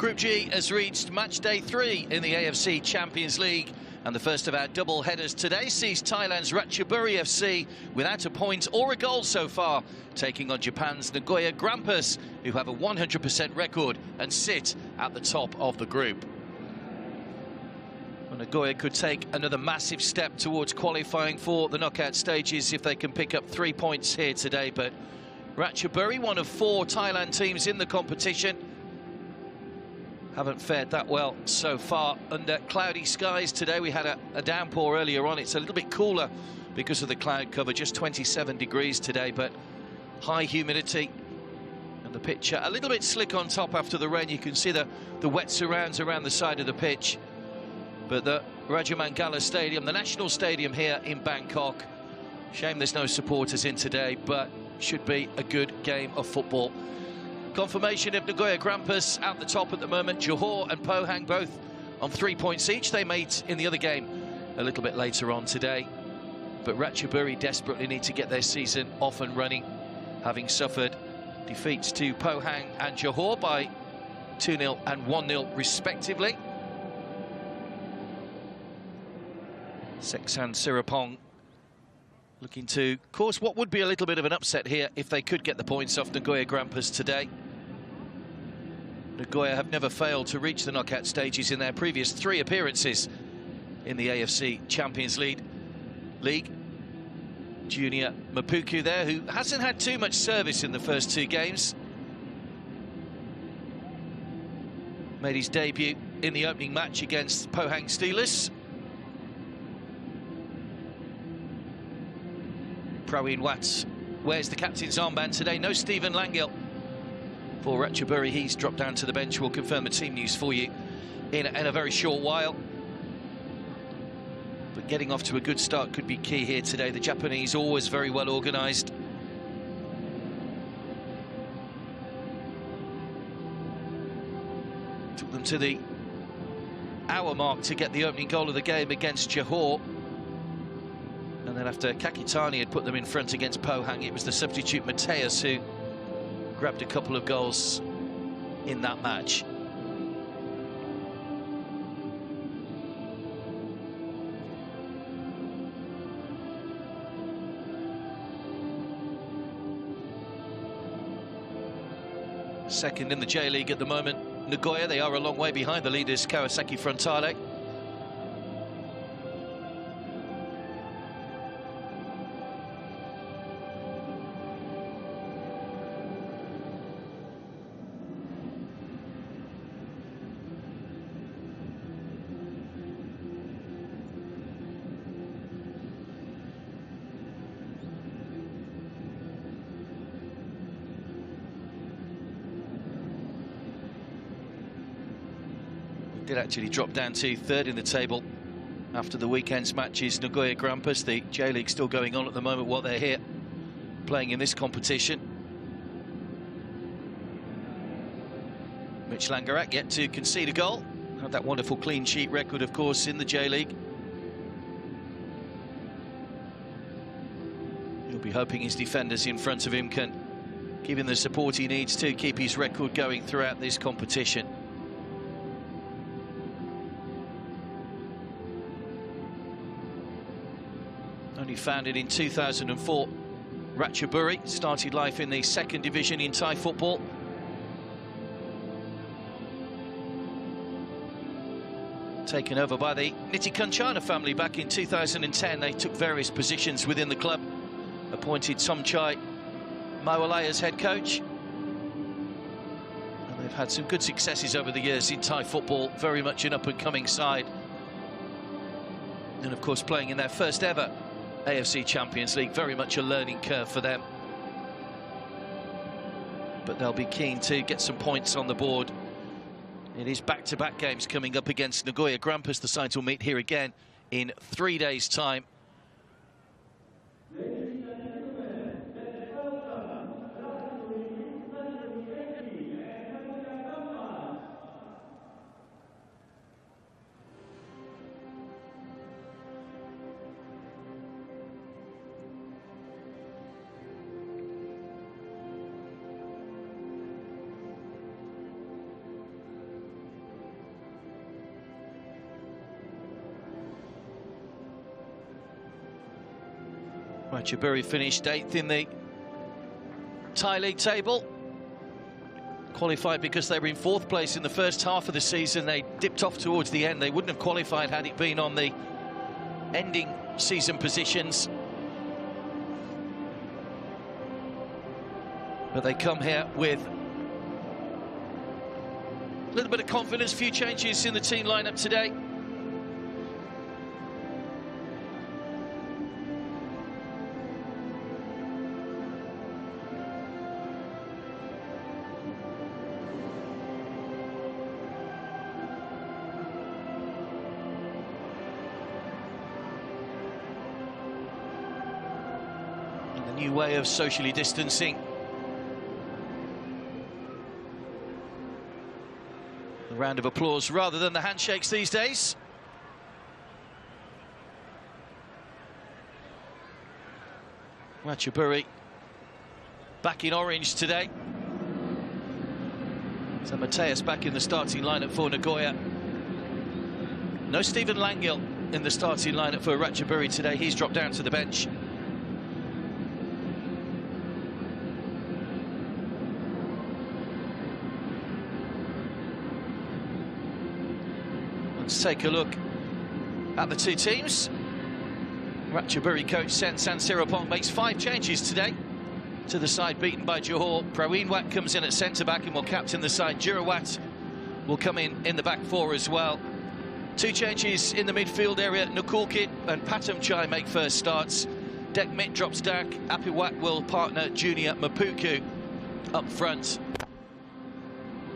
Group G has reached match day 3 in the AFC Champions League, and the first of our double headers today sees Thailand's Ratchaburi FC without a point or a goal so far, taking on Japan's Nagoya Grampus, who have a 100% record and sit at the top of the group. Well, Nagoya could take another massive step towards qualifying for the knockout stages if they can pick up 3 points here today, but Ratchaburi, one of 4 Thailand teams in the competition, haven't fared that well so far under cloudy skies today. We had a downpour earlier on. It's a little bit cooler because of the cloud cover, just 27 degrees today, but high humidity and the pitch a little bit slick on top after the rain. You can see the wet surrounds around the side of the pitch. But the Rajamangala Stadium, the national stadium here in Bangkok, shame there's no supporters in today, but should be a good game of football. Confirmation of Nagoya Grampus out the top at the moment. Johor and Pohang both on 3 points each. They meet in the other game a little bit later on today. But Ratchaburi desperately need to get their season off and running, having suffered defeats to Pohang and Johor by 2-0 and 1-0 respectively. Seksan Sirapong looking to cause what would be a little bit of an upset here if they could get the points off Nagoya Grampus today. Nagoya have never failed to reach the knockout stages in their previous 3 appearances in the AFC Champions League. Junior Mapuku there, who hasn't had too much service in the first 2 games. Made his debut in the opening match against Pohang Steelers. Praween Watts wears the captain's armband today. No Stephen Langell for Ratchaburi. He's dropped down to the bench. We'll confirm the team news for you in a very short while. But getting off to a good start could be key here today. The Japanese always very well organised. Took them to the hour mark to get the opening goal of the game against Johor. And then after Kakitani had put them in front against Pohang, it was the substitute Mateus who grabbed a couple of goals in that match. Second in the J-League at the moment, Nagoya. They are a long way behind the leaders, Kawasaki Frontale. Did actually drop down to 3rd in the table after the weekend's matches. Nagoya Grampus, the J-League still going on at the moment while they're here playing in this competition. Mitch Langerak yet to concede a goal. Had that wonderful clean sheet record, of course, in the J-League. He'll be hoping his defenders in front of him can give him the support he needs to keep his record going throughout this competition. Only founded in 2004, Ratchaburi started life in the 2nd division in Thai football. Taken over by the Nitikunchana family back in 2010. They took various positions within the club, appointed Somchai Mawalai as head coach. And they've had some good successes over the years in Thai football, very much an up-and-coming side. And of course playing in their first ever AFC Champions League, very much a learning curve for them. But they'll be keen to get some points on the board. It is back-to-back games coming up against Nagoya Grampus. The sides will meet here again in 3 days' time. Ratchaburi finished 8th in the Thai League table. Qualified because they were in 4th place in the first half of the season. They dipped off towards the end. They wouldn't have qualified had it been on the ending season positions. But they come here with a little bit of confidence. Few changes in the team lineup today. And the new way of socially distancing. A round of applause rather than the handshakes these days. Ratchaburi back in orange today. So Mateus back in the starting lineup for Nagoya. No Stephen Langill in the starting lineup for Ratchaburi today. He's dropped down to the bench. Let's take a look at the two teams. Ratchaburi coach Sen Sansirapong makes 5 changes today to the side beaten by Johor. Praween Wat comes in at centre-back and will captain the side. Jurawat will come in the back 4 as well. 2 changes in the midfield area. Nukulkit and Patam Chai make first starts. Dekmit drops back. Apiwat will partner Junior Mapuku up front.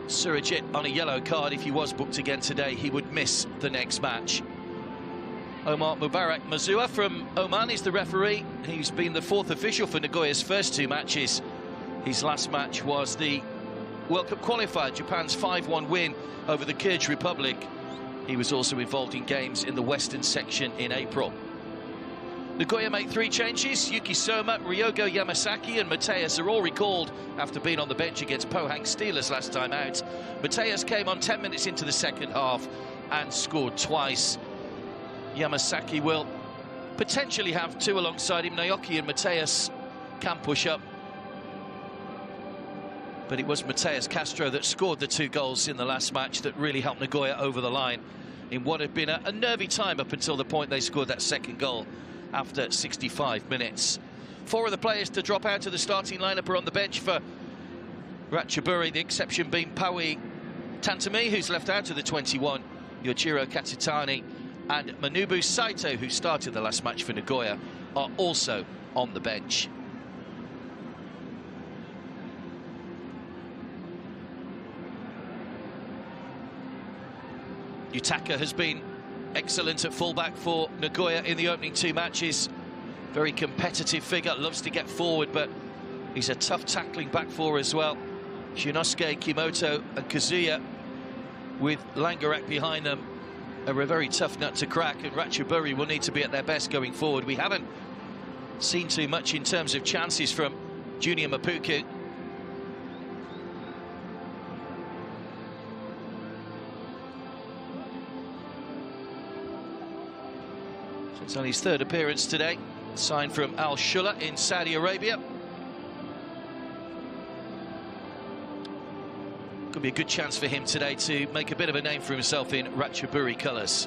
Surajit on a yellow card. If he was booked again today, he would miss the next match. Omar Mubarak Mazua from Oman is the referee. He's been the 4th official for Nagoya's first 2 matches. His last match was the World Cup qualifier, Japan's 5-1 win over the Kyrgyz Republic. He was also involved in games in the Western section in April. Nagoya make 3 changes. Yuki Soma, Ryogo Yamasaki and Mateus are all recalled after being on the bench against Pohang Steelers last time out. Mateus came on 10 minutes into the second half and scored twice. Yamasaki will potentially have 2 alongside him. Naoki and Mateus can push up. But it was Mateus Castro that scored the 2 goals in the last match that really helped Nagoya over the line in what had been a nervy time up until the point they scored that second goal after 65 minutes. 4 of the players to drop out of the starting lineup are on the bench for Ratchaburi, the exception being Pawi Tantami, who's left out of the 21, Yojiro Katsutani and Manubu Saito, who started the last match for Nagoya, are also on the bench. Yutaka has been excellent at fullback for Nagoya in the opening 2 matches. Very competitive figure, loves to get forward, but he's a tough tackling back 4 as well. Shinosuke, Kimoto and Kazuya with Langarak behind them are a very tough nut to crack, and Ratchaburi will need to be at their best going forward. We haven't seen too much in terms of chances from Junior Mapuku. It's on his 3rd appearance today, signed from Al Shula in Saudi Arabia. Could be a good chance for him today to make a bit of a name for himself in Ratchaburi colours.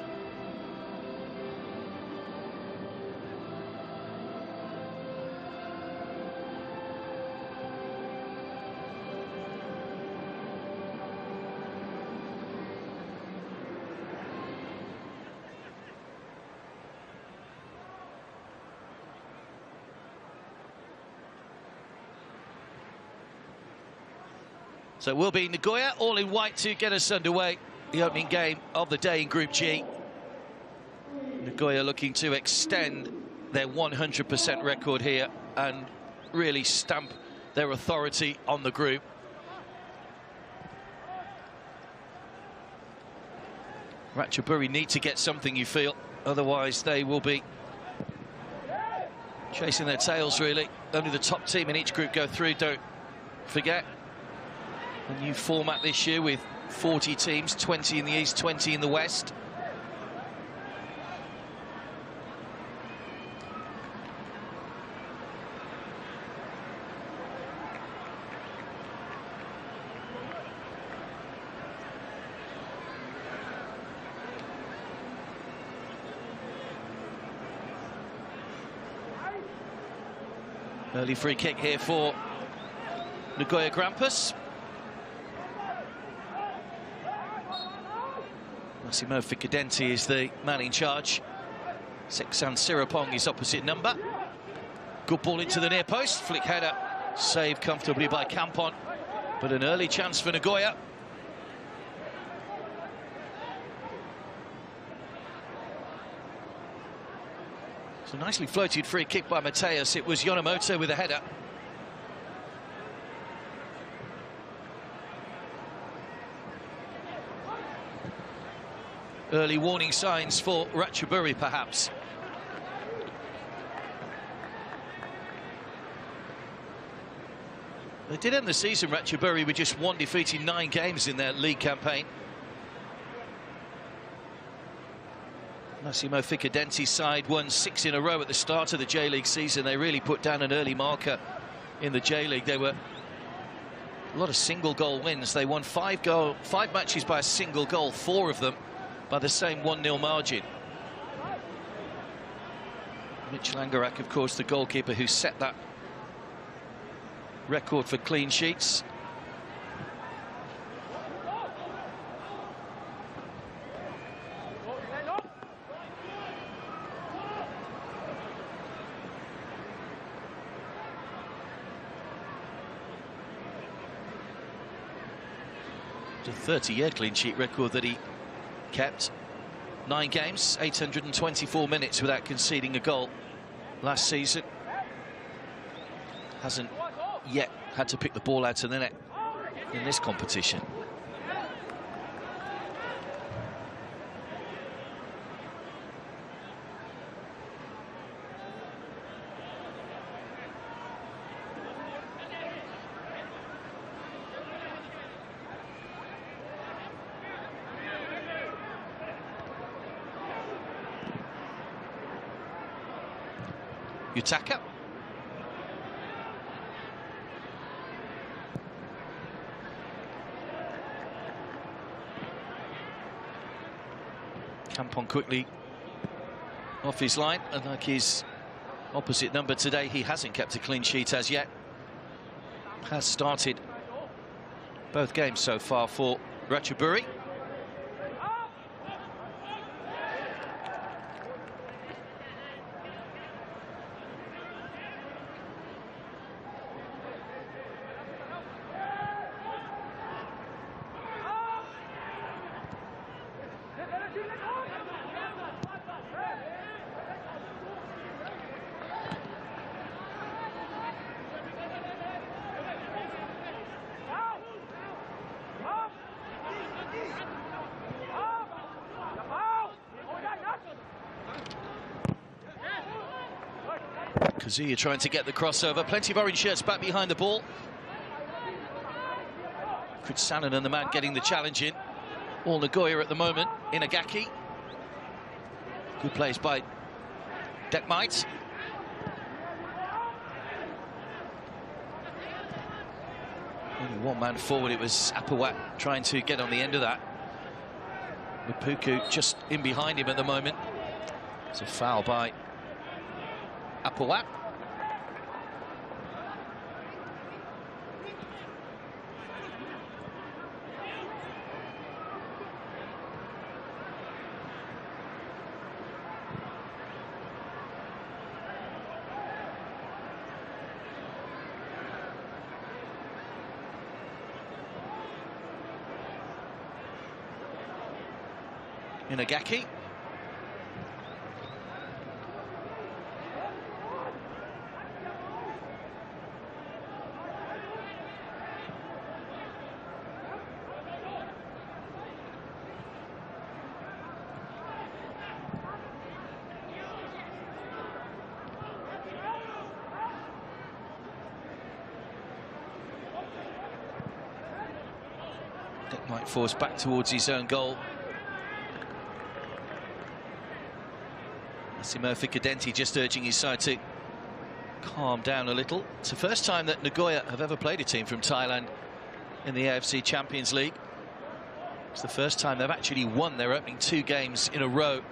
So it will be Nagoya all in white to get us underway. The opening game of the day in Group G. Nagoya looking to extend their 100% record here and really stamp their authority on the group. Ratchaburi need to get something, you feel, otherwise they will be chasing their tails, really. Only the top team in each group go through, don't forget. A new format this year with 40 teams, 20 in the east, 20 in the west. Early free kick here for Nagoya Grampus. Massimo Ficadenti is the man in charge. Seksan Sirapong is opposite number. Good ball into the near post. Flick header. Saved comfortably by Campon. But an early chance for Nagoya. So nicely floated free kick by Mateus. It was Yonemoto with a header. Early warning signs for Ratchaburi, perhaps. They did end the season, Ratchaburi, with just one defeat in 9 games in their league campaign. Massimo Ficadenti's side won 6 in a row at the start of the J-League season. They really put down an early marker in the J-League. They were a lot of single-goal wins. They won 5 matches by a single goal, 4 of them by the same 1-0 margin. Mitch Langerak, of course, the goalkeeper who set that record for clean sheets. The 30-year clean sheet record that he kept. 9 games, 824 minutes without conceding a goal last season. Hasn't yet had to pick the ball out of the net in this competition. Yutaka. Campon quickly off his line, and like his opposite number today, he hasn't kept a clean sheet as yet. Has started both games so far for Ratchaburi. Kazuya trying to get the crossover. Plenty of orange shirts back behind the ball. Kutsanen and the man getting the challenge in. All Nagoya at the moment. Inagaki. Good plays by Dekmite. Only one man forward. It was Apawat trying to get on the end of that. Mapuku just in behind him at the moment. It's a foul by Apawat. Inagaki. That might force back towards his own goal. Massimo Ficadenti just urging his side to calm down a little. It's the first time that Nagoya have ever played a team from Thailand in the AFC Champions League. It's the first time they've actually won their opening 2 games in a row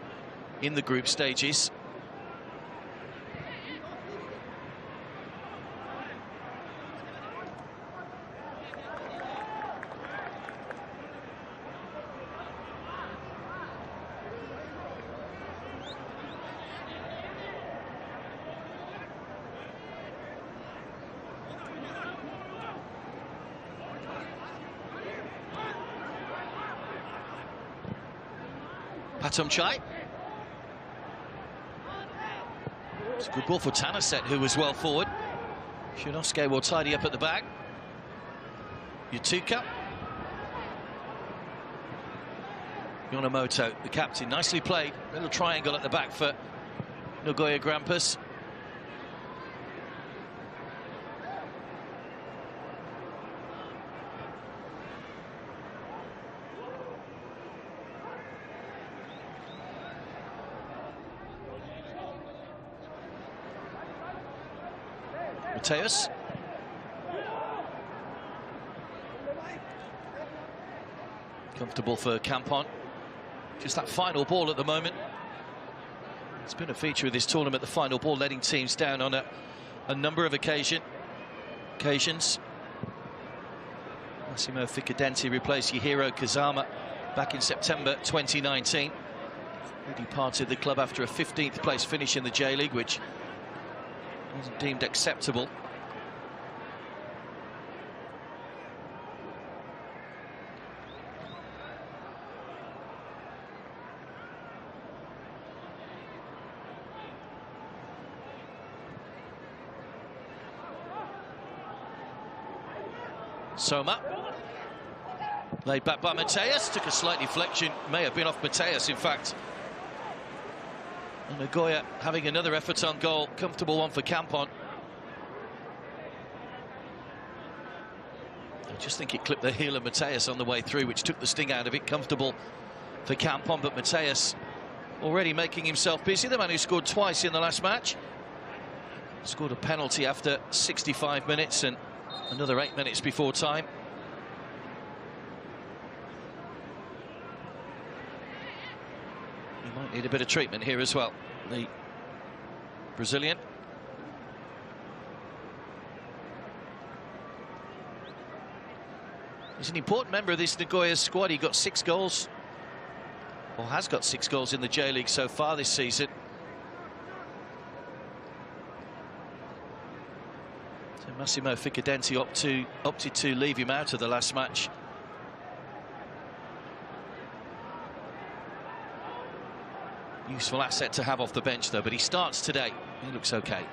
in the group stages. Patomchai. It's a good ball for Tanaset, who was well forward. Shinosuke will tidy up at the back. Yutuka. Yonemoto, the captain, nicely played. Little triangle at the back for Nagoya Grampus. Mateus. Comfortable for Campon. Just that final ball at the moment. It's been a feature of this tournament, the final ball letting teams down on a number of occasions. Massimo Ficadenti replaced Yihiro Kazama back in September 2019. He departed the club after a 15th place finish in the J-League, which wasn't deemed acceptable. Soma. Laid back by Mateus, took a slight deflection, may have been off Mateus in fact. And Nagoya having another effort on goal, comfortable one for Campon. I just think it clipped the heel of Mateus on the way through, which took the sting out of it. Comfortable for Campon, but Mateus already making himself busy. The man who scored twice in the last match. Scored a penalty after 65 minutes and another 8 minutes before time. He might need a bit of treatment here as well, the Brazilian. He's an important member of this Nagoya squad. He got 6 goals, or has got 6 goals in the J-League so far this season. So Massimo Ficadenti opted to leave him out of the last match. Useful asset to have off the bench though, but he starts today. He looks okay.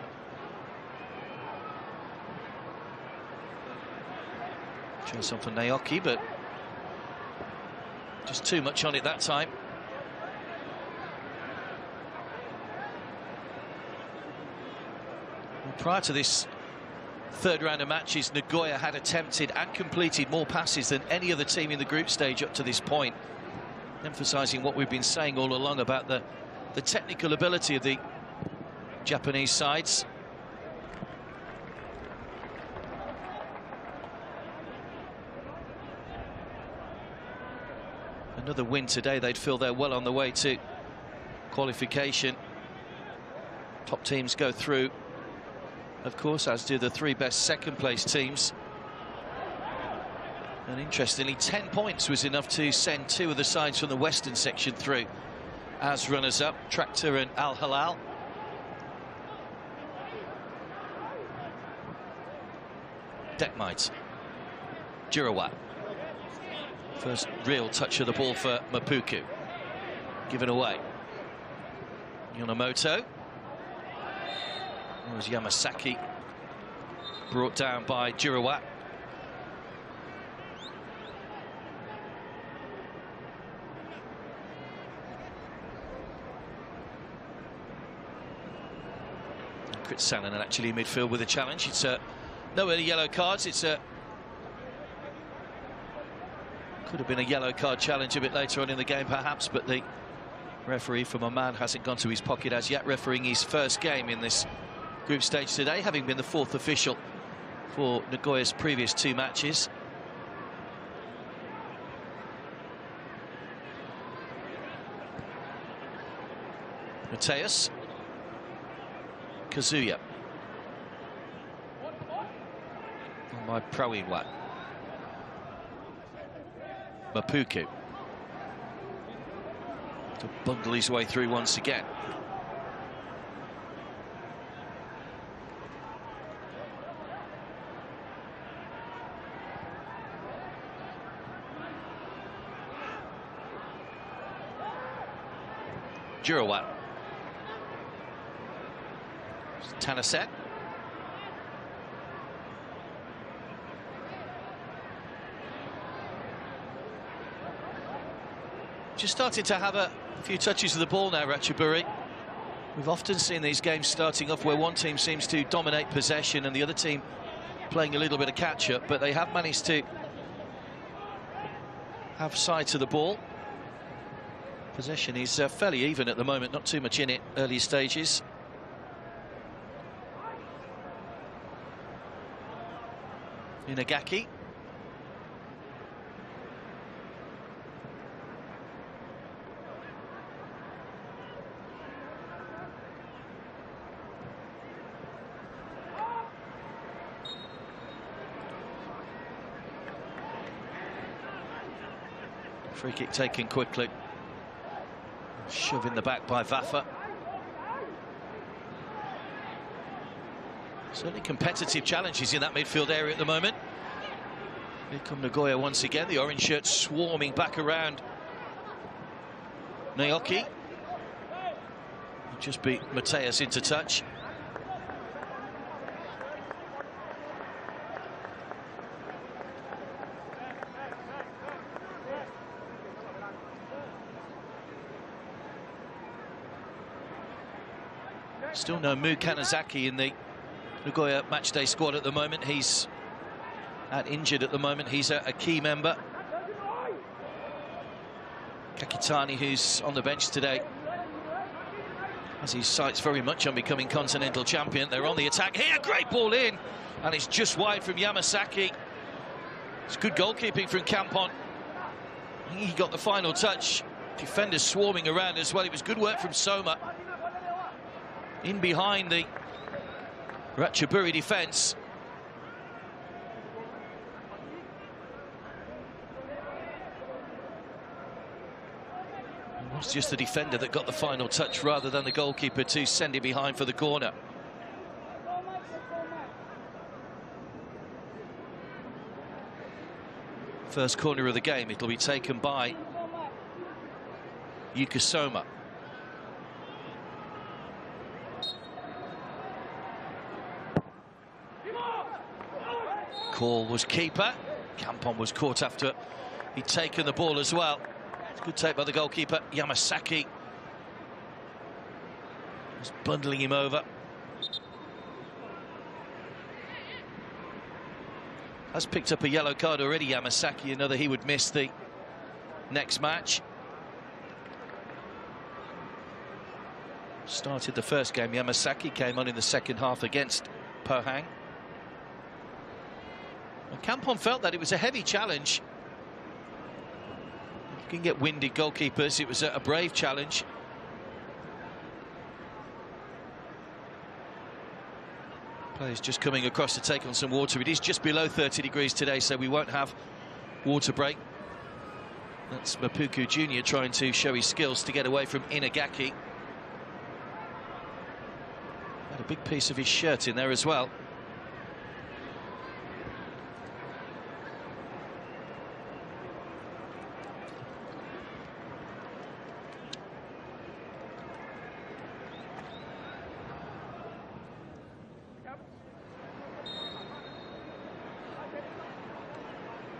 Chance on for Naoki, but just too much on it that time. Well, prior to this third round of matches, Nagoya had attempted and completed more passes than any other team in the group stage up to this point, emphasising what we've been saying all along about the technical ability of the Japanese sides. Another win today, they'd feel they're well on the way to qualification. Top teams go through, of course, as do the 3 best second-place teams. And interestingly, 10 points was enough to send 2 of the sides from the western section through as runners-up, Tractor and Al Hilal. Dekmite, Jurawa. First real touch of the ball for Mapuku. Given away. Yonemoto. It was Yamasaki. Brought down by Jurawa. Kritsanen actually in midfield with a challenge. It's no early yellow cards. It's a could have been a yellow card challenge a bit later on in the game perhaps, but the referee from Oman hasn't gone to his pocket as yet, refereeing his first game in this group stage today, having been the 4th official for Nagoya's previous 2 matches. Mateus. Kazuya. On by Prawiwa. Mapuku. To bundle his way through once again. Jurawat. Tanaset. Just starting to have a few touches of the ball now, Ratchaburi. We've often seen these games starting off where one team seems to dominate possession and the other team playing a little bit of catch-up, but they have managed to have sight of the ball. Possession is fairly even at the moment, not too much in it, early stages. Inagaki. Free kick taken quickly. Shove in the back by Vafa. Certainly competitive challenges in that midfield area at the moment. Here come Nagoya once again, the orange shirt swarming back around Naoki. Just beat Mateus into touch. Still no Mu Kanazaki in the Nagoya matchday squad at the moment. He's injured at the moment. He's a key member. Kakitani, who's on the bench today, has his sights very much on becoming continental champion. They're on the attack here. Great ball in, and it's just wide from Yamasaki. It's good goalkeeping from Kampon. He got the final touch. Defenders swarming around as well. It was good work from Soma. In behind the Ratchaburi defence. It was just the defender that got the final touch rather than the goalkeeper to send it behind for the corner. First corner of the game, it'll be taken by Yuka Soma. Call was keeper. Kampon was caught after he'd taken the ball as well. It's a good take by the goalkeeper. Yamasaki was bundling him over. Has picked up a yellow card already, Yamasaki. Another he would miss the next match. Started the first game. Yamasaki came on in the second half against Pohang. And Kampon felt that it was a heavy challenge. You can get winded goalkeepers. It was a brave challenge. Players just coming across to take on some water. It is just below 30 degrees today, so we won't have water break. That's Mapuku Jr. trying to show his skills to get away from Inagaki. Had a big piece of his shirt in there as well.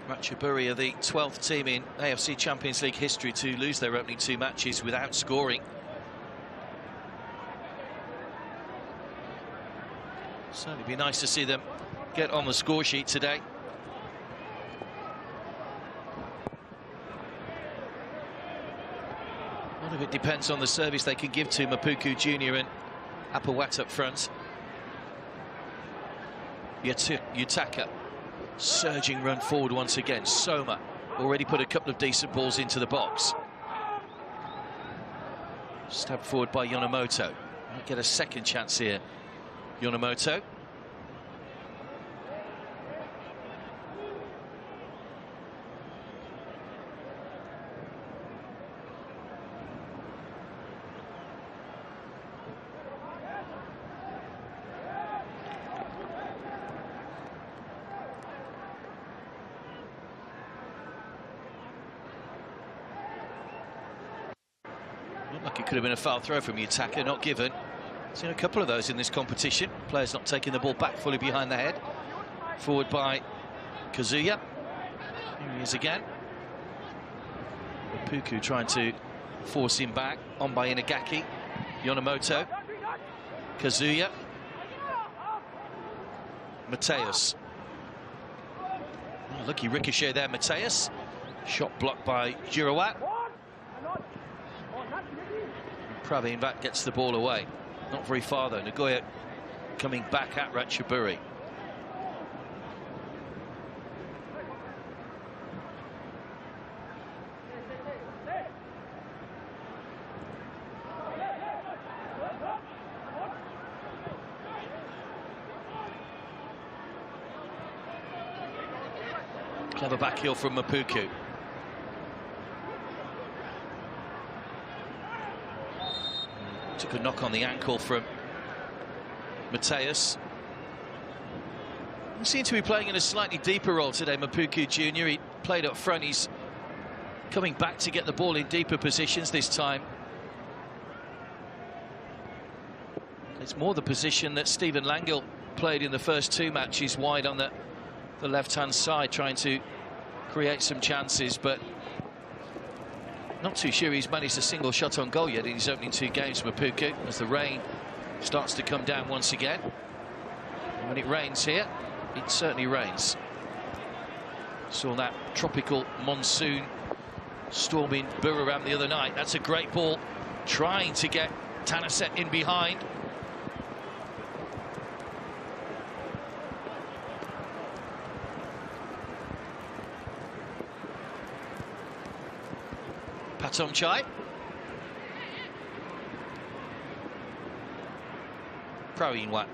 Ratchaburi are the 12th team in AFC Champions League history to lose their opening two matches without scoring. Certainly be nice to see them get on the score sheet today. A lot of it depends on the service they can give to Mapuku Jr. and Apawat up front. Yutaka. Surging run forward once again. Soma already put a couple of decent balls into the box. Stabbed forward by Yonemoto. Might get a second chance here. Yonemoto. Looked like it could have been a foul throw from the attacker, not given. Seen a couple of those in this competition. Players not taking the ball back fully behind the head. Forward by Kazuya. Here he is again. Puku trying to force him back. On by Inagaki. Yonemoto. Kazuya. Mateus. Oh, lucky ricochet there, Mateus. Shot blocked by Giroud. Praveen back gets the ball away. Not very far though. Nagoya coming back at Ratchaburi. Clever back heel from Mapuku. Took a knock on the ankle from Mateus. He seemed to be playing in a slightly deeper role today, Mapuku Jr. He played up front. He's coming back to get the ball in deeper positions this time. It's more the position that Stephen Langill played in the first two matches, wide on the left-hand side, trying to create some chances, but not too sure he's managed a single shot on goal yet in his opening two games, Mapuku, as the rain starts to come down once again. And when it rains here, it certainly rains. Saw that tropical monsoon storm in Buriram the other night. That's a great ball, trying to get Tanaset in behind. Patomchai. Praweenwat.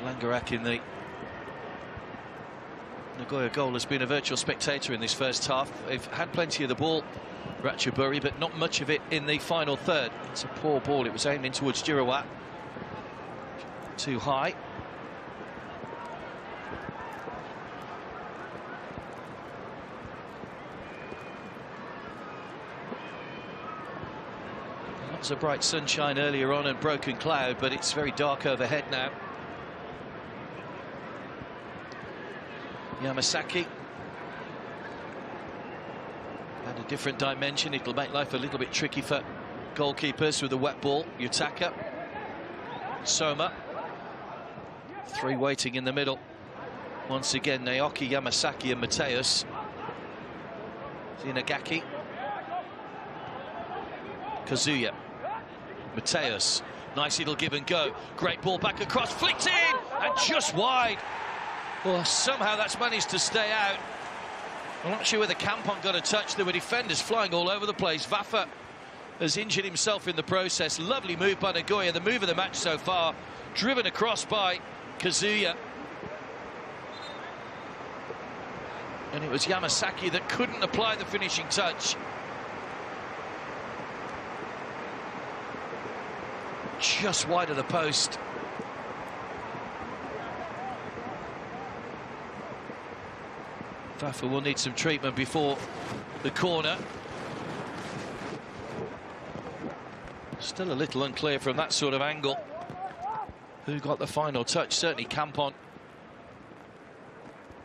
Langarak in the Nagoya goal has been a virtual spectator in this first half. They've had plenty of the ball, Ratchaburi, but not much of it in the final third. It's a poor ball. It was aimed in towards Giroud. Too high. Lots of bright sunshine earlier on and broken cloud, but it's very dark overhead now. Yamasaki. And a different dimension. It'll make life a little bit tricky for goalkeepers with a wet ball. Yutaka. Soma. Three waiting in the middle. Once again, Naoki, Yamasaki and Mateus. Inagaki. Kazuya. Mateus. Nice little give and go. Great ball back across. Flicked in! And just wide. Well, somehow that's managed to stay out. I'm not sure whether Kampon got a touch. There were defenders flying all over the place. Vafa has injured himself in the process. Lovely move by Nagoya. The move of the match so far. Driven across by Kazuya. And it was Yamasaki that couldn't apply the finishing touch. Just wide of the post. Vafa will need some treatment before the corner. Still a little unclear from that sort of angle who got the final touch. Certainly Kampon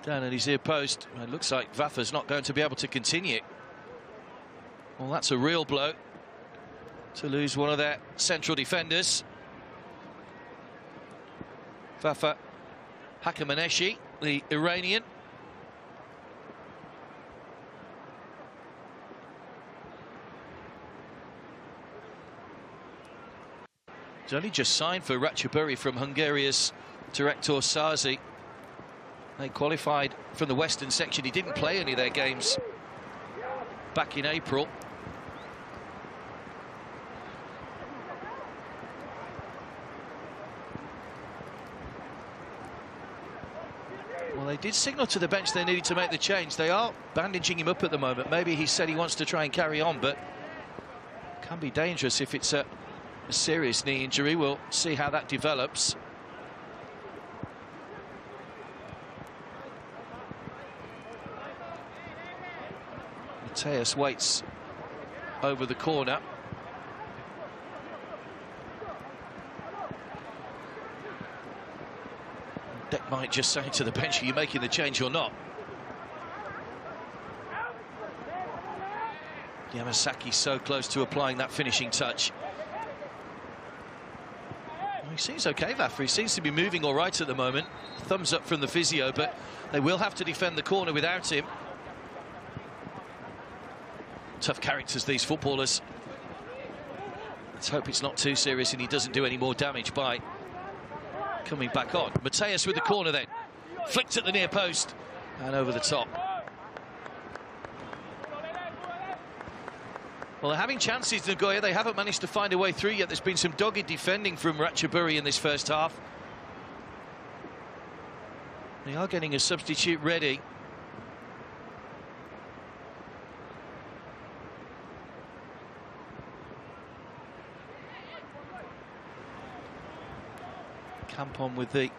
down at his ear post. It looks like Vafa's not going to be able to continue. Well, that's a real blow to lose one of their central defenders. Vafa Hakamaneshi, the Iranian. He's only just signed for Ratchaburi from Hungaria's Director Sazi. They qualified from the Western section. He didn't play any of their games back in April. Well, they did signal to the bench they needed to make the change. They are bandaging him up at the moment. Maybe he said he wants to try and carry on, but can be dangerous if it's a serious knee injury. We'll see how that develops. Mateus waits over the corner. Deck might just say to the bench, are you making the change or not? Yamasaki so close to applying that finishing touch. Well, he seems okay, Vafa. He seems to be moving all right at the moment. Thumbs up from the physio, but they will have to defend the corner without him. Tough characters, these footballers. Let's hope it's not too serious and he doesn't do any more damage by coming back on. Mateus with the corner then. Flicked at the near post and over the top. Well, they're having chances, Nagoya. They haven't managed to find a way through yet. There's been some dogged defending from Ratchaburi in this first half. They are getting a substitute ready. Campon with the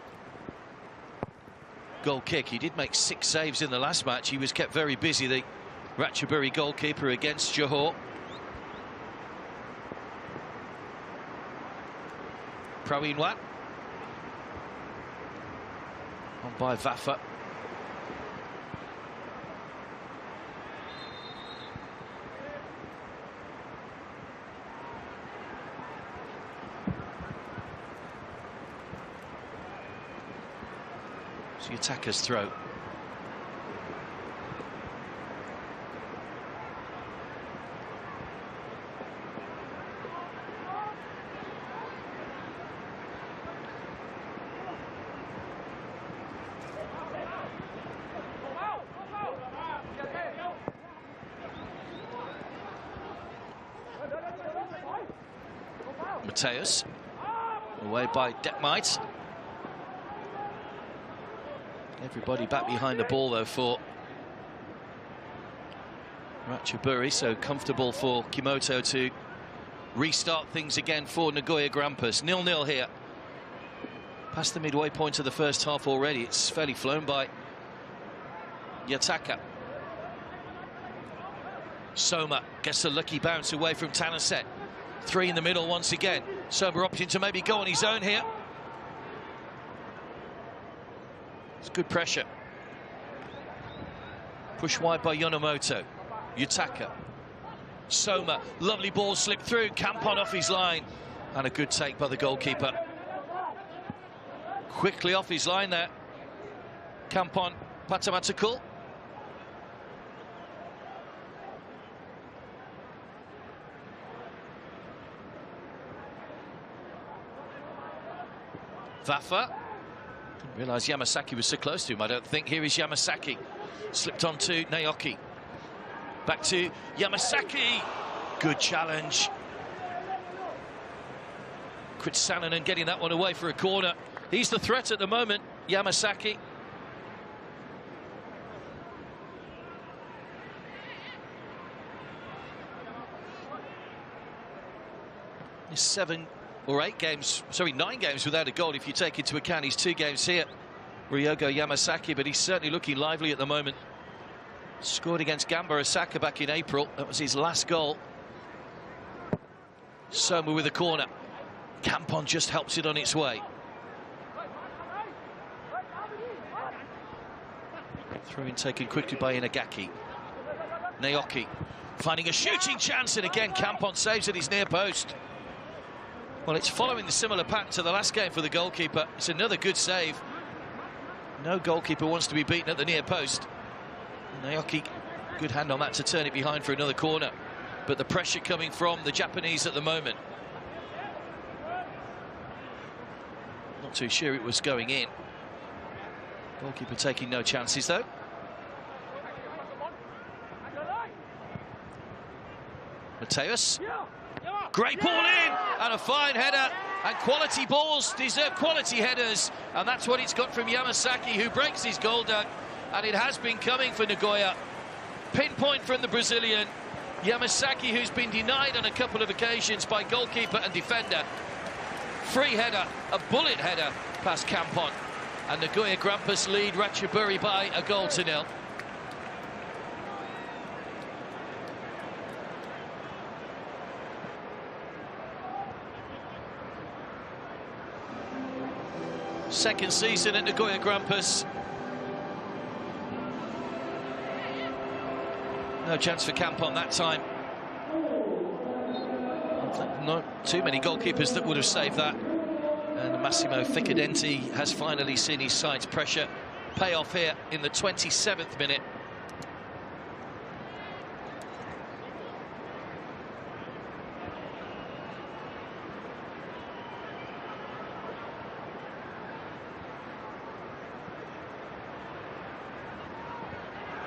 goal kick. He did make 6 saves in the last match. He was kept very busy, the Ratchaburi goalkeeper, against Johor. Prawinwat on by Vafa. It's the attacker's throw. Mateus, away by Detmite. Everybody back behind the ball though for Ratchaburi, so comfortable for Kimoto to restart things again for Nagoya Grampus. 0-0 here. Past the midway point of the first half already. It's fairly flown by Yataka. Soma gets a lucky bounce away from Tanaset. 3 in the middle once again. Soma opting to maybe go on his own here. It's good pressure. Push wide by Yonemoto. Yutaka. Soma, lovely ball slipped through. Campon off his line. And a good take by the goalkeeper. Quickly off his line there. Campon, Patamatakul. Vafa. Didn't realise Yamasaki was so close to him, I don't think. Here is Yamasaki. Slipped on to Naoki. Back to Yamasaki. Good challenge. Kritsanen getting that one away for a corner. He's the threat at the moment, Yamasaki. He's 7 or 8 games, sorry, 9 games without a goal if you take into account his 2 games here, Ryogo Yamasaki, but he's certainly looking lively at the moment. Scored against Gamba Osaka back in April. That was his last goal. Soma with a corner. Campon just helps it on its way. Throw in taken quickly by Inagaki. Naoki finding a shooting chance, and again Campon saves at his near post. Well, it's following the similar pattern to the last game for the goalkeeper. It's another good save. No goalkeeper wants to be beaten at the near post. Naoki, good hand on that to turn it behind for another corner. But the pressure coming from the Japanese at the moment. Not too sure it was going in. Goalkeeper taking no chances though. Mateus. Great ball in, and a fine header, and quality balls deserve quality headers, and that's what it's got from Yamasaki, who breaks his goal down, and it has been coming for Nagoya. Pinpoint from the Brazilian. Yamasaki, who's been denied on a couple of occasions by goalkeeper and defender. Free header, a bullet header past Campon, and Nagoya Grampus lead Ratchaburi by 1-0. Second season at Nagoya Grampus. No chance for Campon that time. Not too many goalkeepers that would have saved that. And Massimo Ficadenti has finally seen his side's pressure pay off here in the 27th minute.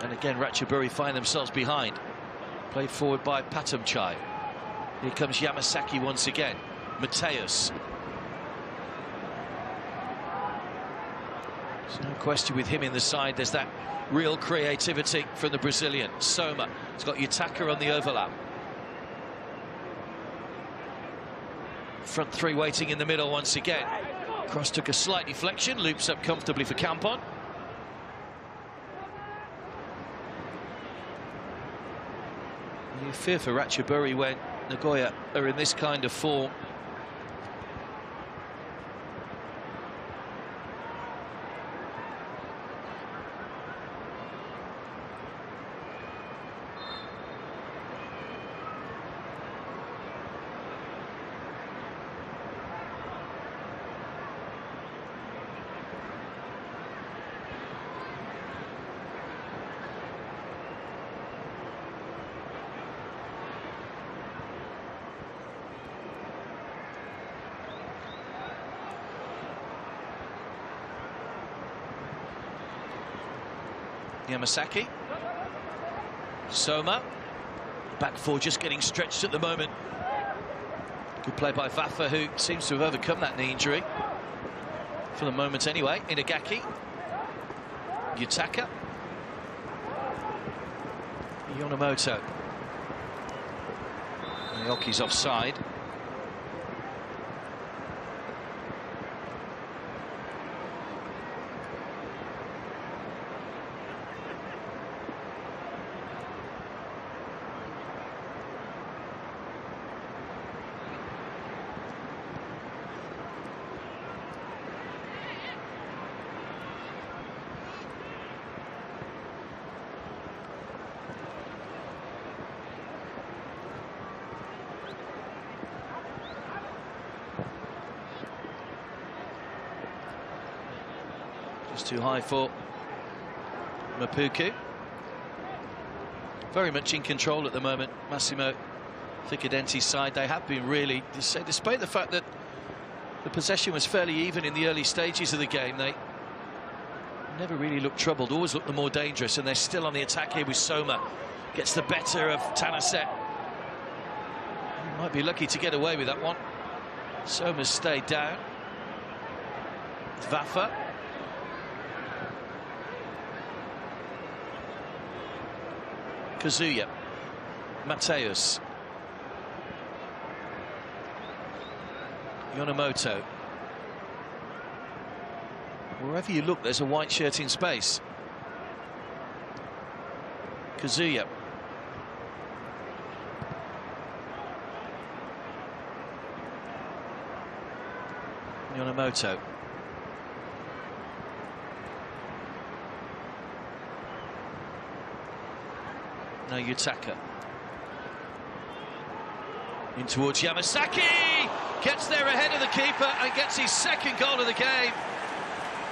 And again, Ratchaburi find themselves behind. Played forward by Patumchai. Here comes Yamasaki once again. Mateus. There's no question with him in the side. There's that real creativity from the Brazilian. Soma. He's got Yutaka on the overlap. Front three waiting in the middle once again. Cross took a slight deflection. Loops up comfortably for Campon. You fear for Ratchaburi when Nagoya are in this kind of form. Yamasaki. Soma. Back four just getting stretched at the moment. Good play by Vafa, who seems to have overcome that knee injury. For the moment anyway. Inagaki. Yutaka. Yonemoto. Naoki's offside. Too high for Mapuku. Very much in control at the moment, Massimo Ficadenti's side. They have been really, despite the fact that the possession was fairly even in the early stages of the game, they never really looked troubled, always looked the more dangerous, and they're still on the attack here with Soma. Gets the better of Tanaset. Might be lucky to get away with that one. Soma's stayed down. Vafa. Kazuya, Mateus, Yonemoto. Wherever you look, there's a white shirt in space. Kazuya. Yonemoto. Now Yutaka. In towards Yamasaki. Gets there ahead of the keeper and gets his second goal of the game.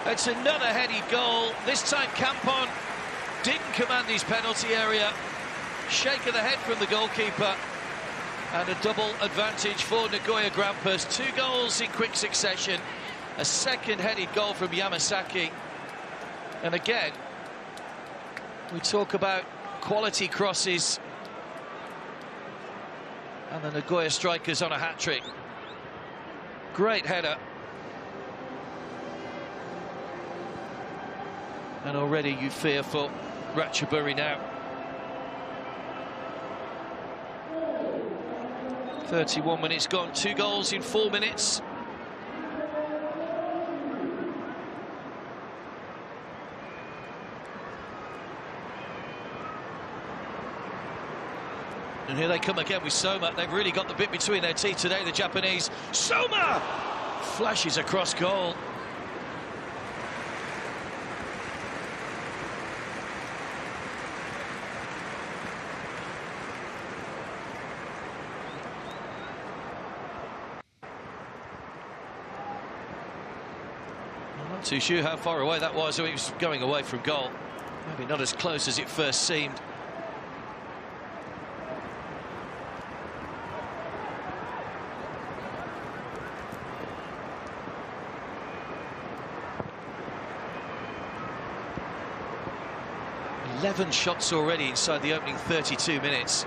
It's another headed goal. This time Campon didn't command his penalty area. Shake of the head from the goalkeeper. And a double advantage for Nagoya Grampus. 2 goals in quick succession. A second headed goal from Yamasaki. And again, we talk about quality crosses, and the Nagoya strikers on a hat-trick. Great header. And already you fear for Ratchaburi now. 31 minutes gone, 2 goals in 4 minutes. And here they come again with Soma. They've really got the bit between their teeth today, the Japanese. Soma! Flashes across goal. too sure how far away that was. He was going away from goal. Maybe not as close as it first seemed. Eleven shots already inside the opening 32 minutes.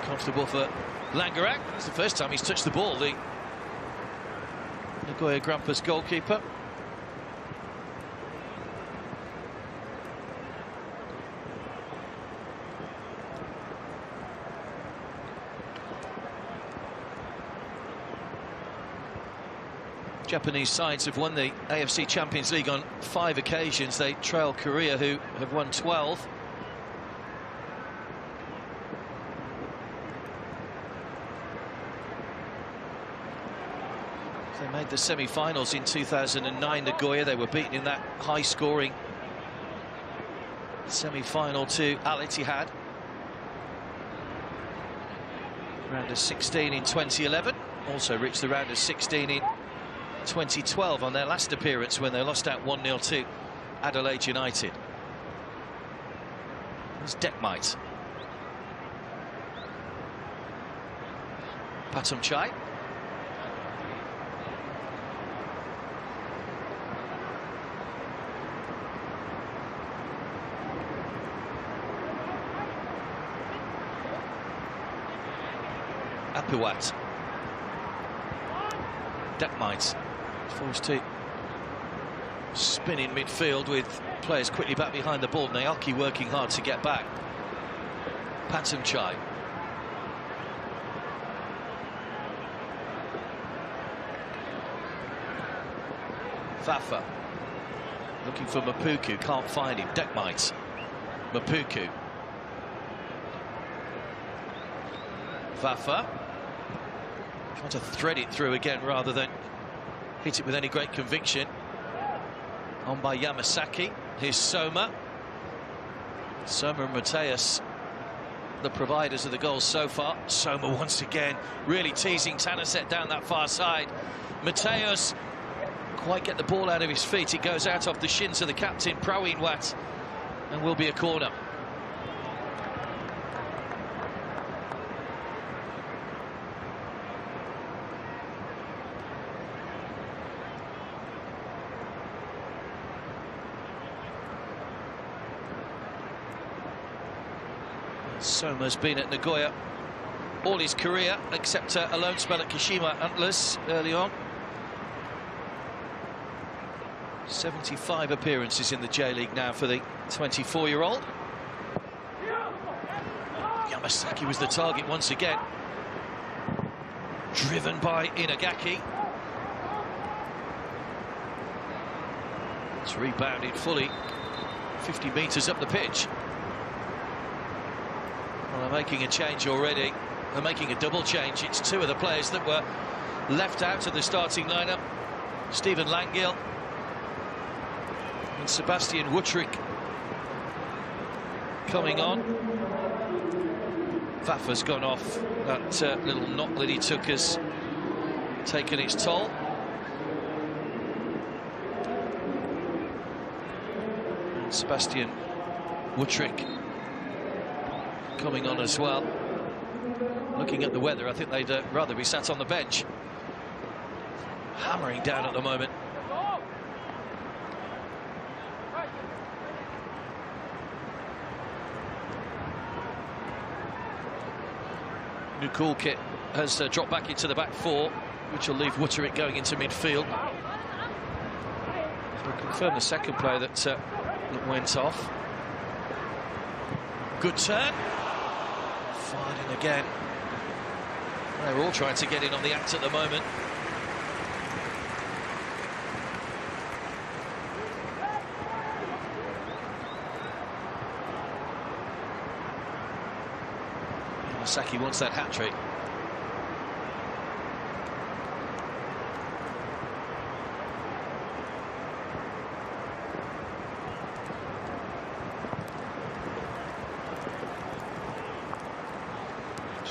Comfortable for Langerak. It's the first time he's touched the ball, the Nagoya Grampus goalkeeper. Japanese sides have won the AFC Champions League on 5 occasions. They trail Korea, who have won 12. They made the semi-finals in 2009, Nagoya. They were beaten in that high-scoring semi-final to Al Ittihad. Round of 16 in 2011. Also reached the round of 16 in 2012 on their last appearance when they lost out 1-0 to Adelaide United. It's Dekmite. Patum Chai. Apuat. Dekmite forced to spin in midfield with players quickly back behind the ball. Naoki working hard to get back. Patum Chai. Vafa looking for Mapuku, can't find him. Dekmite. Mapuku. Vafa trying to thread it through again rather than hit it with any great conviction. On by Yamasaki. Here's Soma. Soma and Mateus, the providers of the goals so far. Soma once again really teasing Tanaset down that far side. Mateus quite get the ball out of his feet. It goes out off the shins of the captain, Praween Watt, and will be a corner. Soma's been at Nagoya all his career, except a loan spell at Kashima Antlers early on. 75 appearances in the J-League now for the 24-year-old. Yamasaki was the target once again. Driven by Inagaki. It's rebounded fully 50 metres up the pitch. Well, they're making a change already. They're making a double change. It's two of the players that were left out of the starting lineup. Stephen Langil and Sebastian Wutrick coming on. Vafa's gone off. That little knock that he took has taken its toll. And Sebastian Wutrick coming on as well. Looking at the weather, I think they'd rather be sat on the bench. Hammering down at the moment. Nukulkit has dropped back into the back four, which will leave Wutrick going into midfield. So confirm the second player that went off. Good turn. Fired in again. They're all trying to get in on the act at the moment. Yamasaki wants that hat-trick.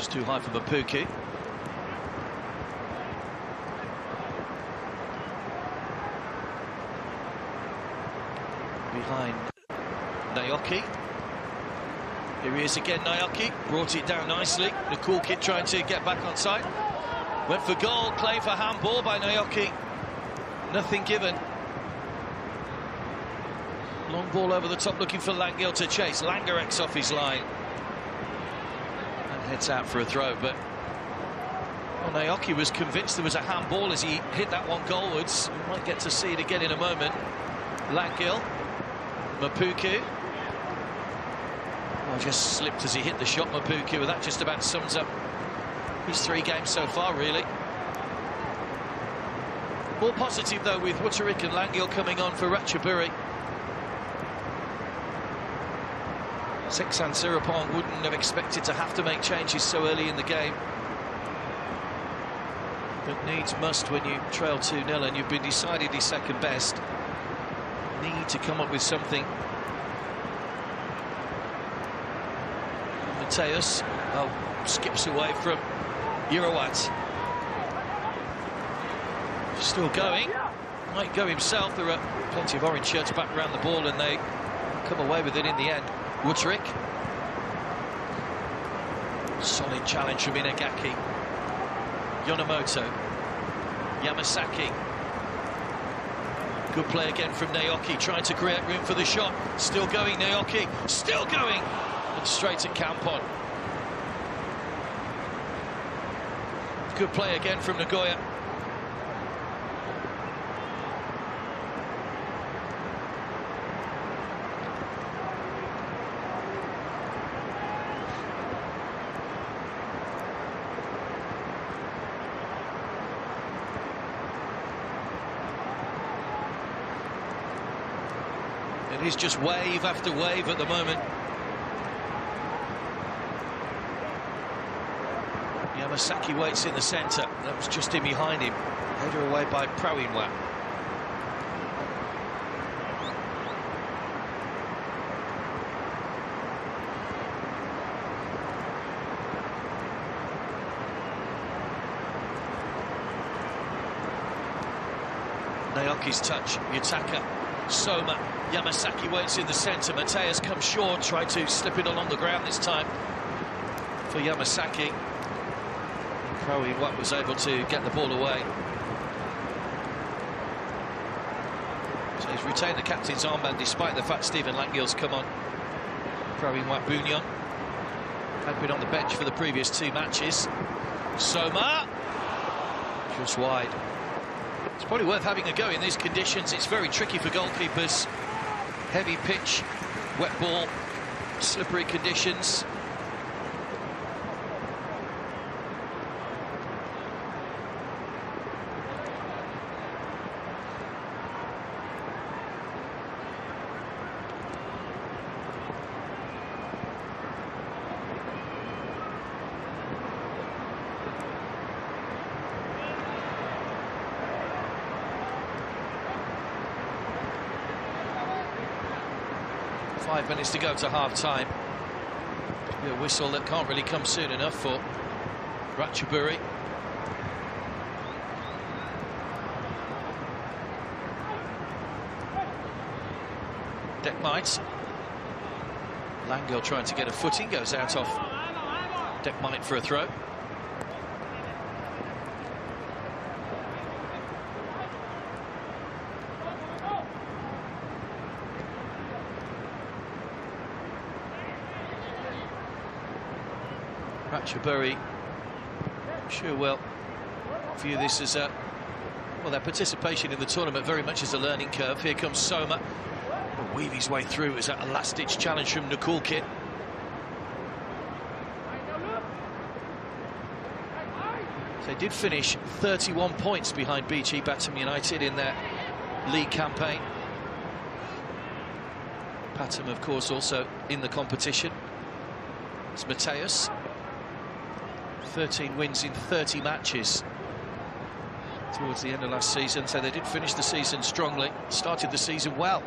Just too high for Mapuki. Behind Naoki. Here he is again, Naoki. Brought it down nicely. Nagoya trying to get back on side. Went for goal, claim for handball by Naoki. Nothing given. Long ball over the top, looking for Langil to chase. Langerek's off his line. And heads out for a throw, but well, Naoki was convinced there was a handball as he hit that one goalwards. We might get to see it again in a moment. Langil. Mapuki. Oh, just slipped as he hit the shot, Mapuki. Well, that just about sums up his 3 games so far, really. More positive, though, with Wuttering and Langil coming on for Ratchaburi. Seksan Sirapong wouldn't have expected to have to make changes so early in the game. But needs must when you trail 2-0 and you've been decidedly second best. Need to come up with something. Mateus skips away from Urawat. Still going. Might go himself. There are plenty of orange shirts back around the ball and they come away with it in the end. Wuttering. Solid challenge from Inagaki. Yonemoto. Yamasaki. Good play again from Naoki, trying to create room for the shot. Still going, Naoki. Still going! And straight at Campon. Good play again from Nagoya. It is just wave after wave at the moment. Yamasaki waits in the centre. That was just in behind him. Header away by Prawinwa. Naoki's touch. Yutaka. Soma. Yamasaki waits in the centre. Mateus comes short, tried to slip it along the ground this time for Yamasaki. Prawinwa was able to get the ball away. So he's retained the captain's armband despite the fact Stephen Langill's come on. Prawinwa Bunyon had been on the bench for the previous 2 matches. Soma just wide. It's probably worth having a go in these conditions. It's very tricky for goalkeepers. Heavy pitch, wet ball, slippery conditions. Five minutes to go to half-time. A whistle that can't really come soon enough for Ratchaburi. Dekmite. Langil trying to get a footing, goes out off Dekmite for a throw. Ratchaburi, I'm sure will view this as a, well, their participation in the tournament very much as a learning curve. Here comes Soma. He'll weave his way through as a last-ditch challenge from Nagoya. So they did finish 31 points behind BG Batam United in their league campaign. Batam, of course, also in the competition. It's Mateus. 13 wins in 30 matches towards the end of last season, so they did finish the season strongly. Started the season well,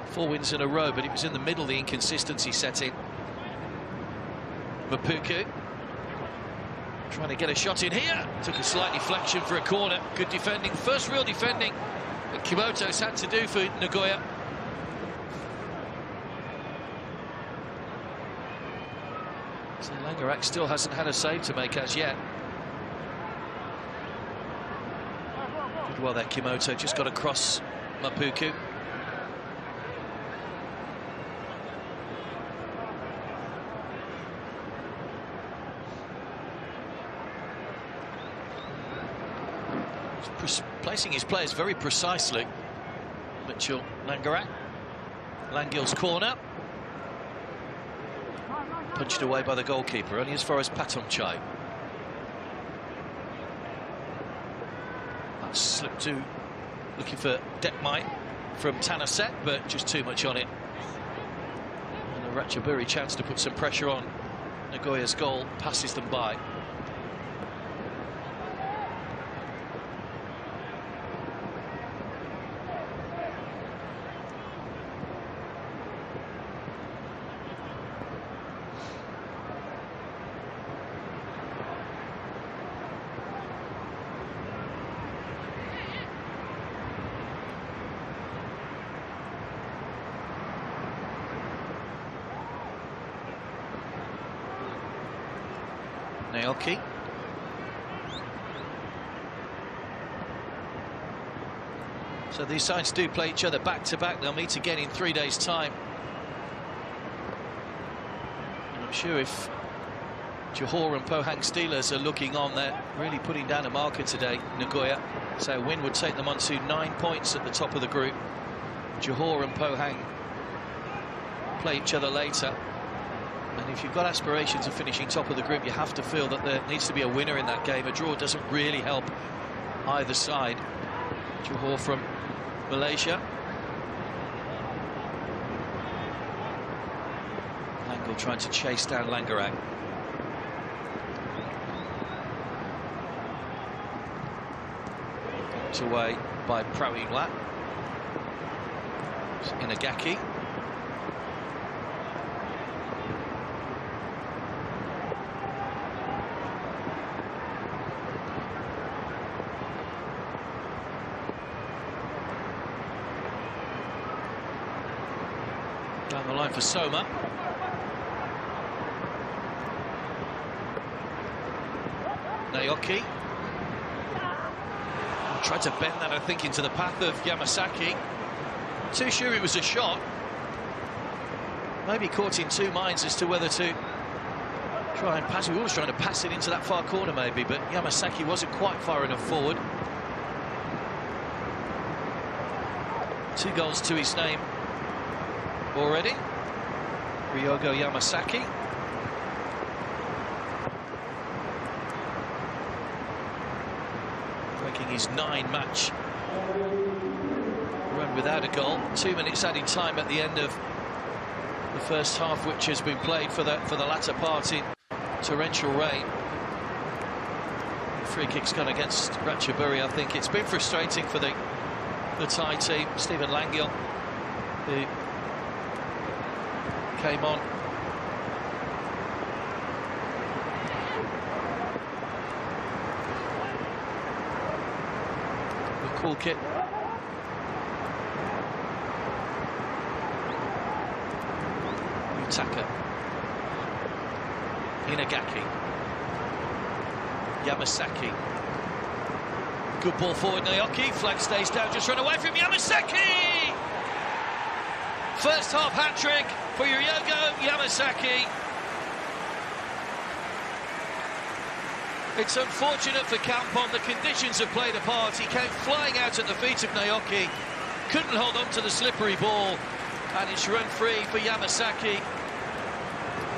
4 wins in a row, but it was in the middle the inconsistency set in. Mapuki. Trying to get a shot in here. Took a slight deflection for a corner. Good defending. First real defending that Kimoto's had to do for Nagoya. So Langerak still hasn't had a save to make as yet. Did well there, Kimoto. Just got across Mapuku. Placing his players very precisely. Mitchell Langerak. Langill's corner. Punched away by the goalkeeper, only as far as Patomchai. That slipped to looking for Dekmai from Tanaset, but just too much on it. And the Ratchaburi chance to put some pressure on Nagoya's goal passes them by. Naoki. So these sides do play each other back to back. They'll meet again in 3 days' time. And I'm sure if Johor and Pohang Steelers are looking on, they're really putting down a marker today, Nagoya. So a win would take them on to 9 points at the top of the group. Johor and Pohang play each other later. And if you've got aspirations of finishing top of the group, you have to feel that there needs to be a winner in that game. A draw doesn't really help either side. Johor from Malaysia. Langle trying to chase down Langerak. It's away by Praween Lat. Inagaki. Down the line for Soma. Naoki. Tried to bend that, I think, into the path of Yamasaki. Too sure it was a shot. Maybe caught in two minds as to whether to try and pass. We were always trying to pass it into that far corner, maybe, but Yamasaki wasn't quite far enough forward. 2 goals to his name already. Ryogo Yamasaki. Breaking his 9-match run without a goal. 2 minutes added time at the end of the first half, which has been played for the latter part in torrential rain. Free kick's gone against Ratchaburi. I think it's been frustrating for the Thai team. Stephen Langill, who came on. The cool kit. Utaka. Inagaki. Yamasaki. Good ball forward, Naoki. Flag stays down, just run away from Yamasaki! First half hat-trick for Ryogo Yamasaki. It's unfortunate for Kampong. The conditions have played a part. He came flying out at the feet of Naoki. Couldn't hold on to the slippery ball. And it's run free for Yamasaki,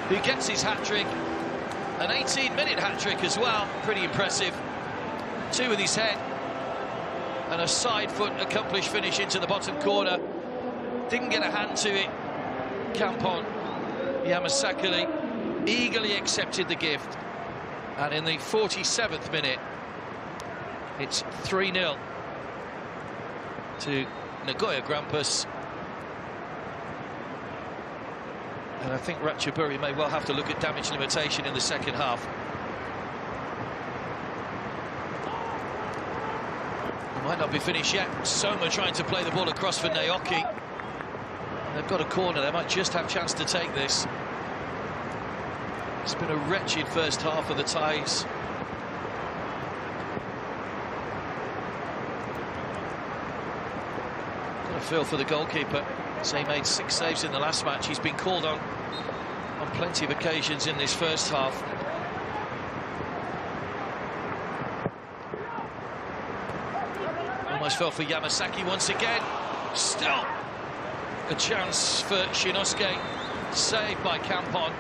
who gets his hat-trick. An 18-minute hat-trick as well. Pretty impressive. 2 with his head. And a side-foot accomplished finish into the bottom corner. Didn't get a hand to it. Kampong. Yamasaki eagerly accepted the gift. And in the 47th minute, it's 3-0 to Nagoya Grampus. And I think Ratchaburi may well have to look at damage limitation in the second half. Might not be finished yet. Soma trying to play the ball across for Naoki. They've got a corner. They might just have a chance to take this. It's been a wretched first half of the Thais. Got a feel for the goalkeeper. So he made 6 saves in the last match. He's been called on plenty of occasions in this first half. Almost fell for Yamasaki once again. Still a chance for Shinosuke. Saved by Kampon.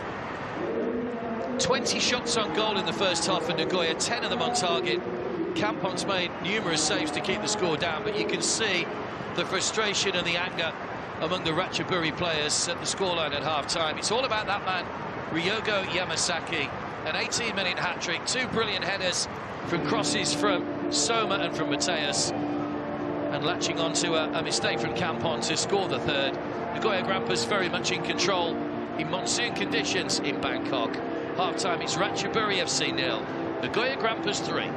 20 shots on goal in the first half for Nagoya, 10 of them on target. Kampon's made numerous saves to keep the score down, but you can see the frustration and the anger among the Ratchaburi players at the scoreline at half-time. It's all about that man, Ryogo Yamasaki. An 18-minute hat-trick, 2 brilliant headers from crosses from Soma and from Mateus, and latching onto a mistake from Kampon to score the third. Nagoya Grampus very much in control in monsoon conditions in Bangkok. Half-time, it's Ratchaburi FC 0, Nagoya Grampus 3.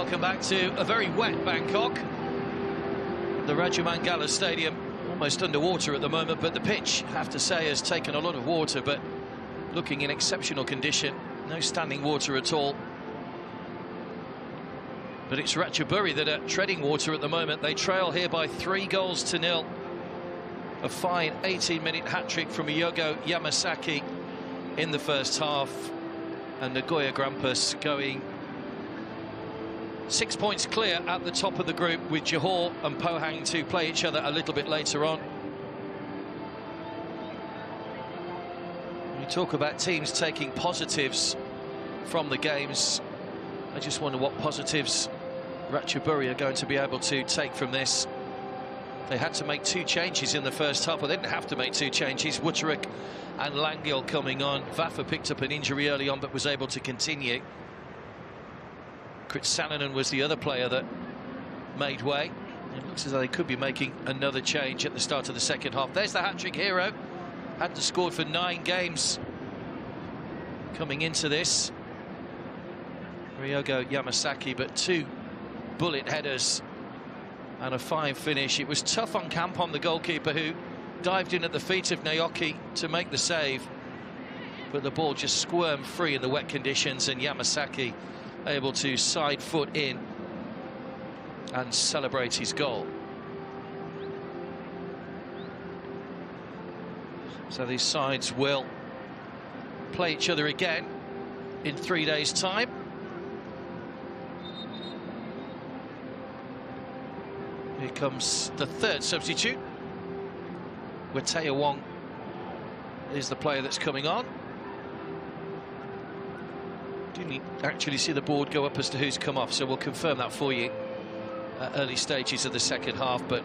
welcome back to a very wet Bangkok. The Ratchaburi Stadium almost underwater at the moment, but the pitch, I have to say, has taken a lot of water, but looking in exceptional condition. No standing water at all. But it's Ratchaburi that are treading water at the moment. They trail here by 3-0. A fine 18-minute hat-trick from Yogo Yamasaki in the first half. And Nagoya Grampus going 6 points clear at the top of the group, with Johor and Pohang to play each other a little bit later on. We talk about teams taking positives from the games. I just wonder what positives Ratchaburi are going to be able to take from this. They had to make 2 changes in the first half. Well, they didn't have to make 2 changes. Wutterik and Langil coming on. Vafa picked up an injury early on but was able to continue. Kritsanen was the other player that made way. It looks as though they could be making another change at the start of the second half. There's the hat-trick hero. Hadn't scored for 9 games coming into this. Ryogo Yamasaki, but 2 bullet headers and a fine finish. It was tough on Kampong, the goalkeeper, who dived in at the feet of Naoki to make the save, but the ball just squirmed free in the wet conditions, and Yamasaki able to side foot in and celebrate his goal. So these sides will play each other again in 3 days' time. Here comes the 3rd substitute. Wataya Wong is the player that's coming on. Didn't actually see the board go up as to who's come off, so we'll confirm that for you at early stages of the second half. But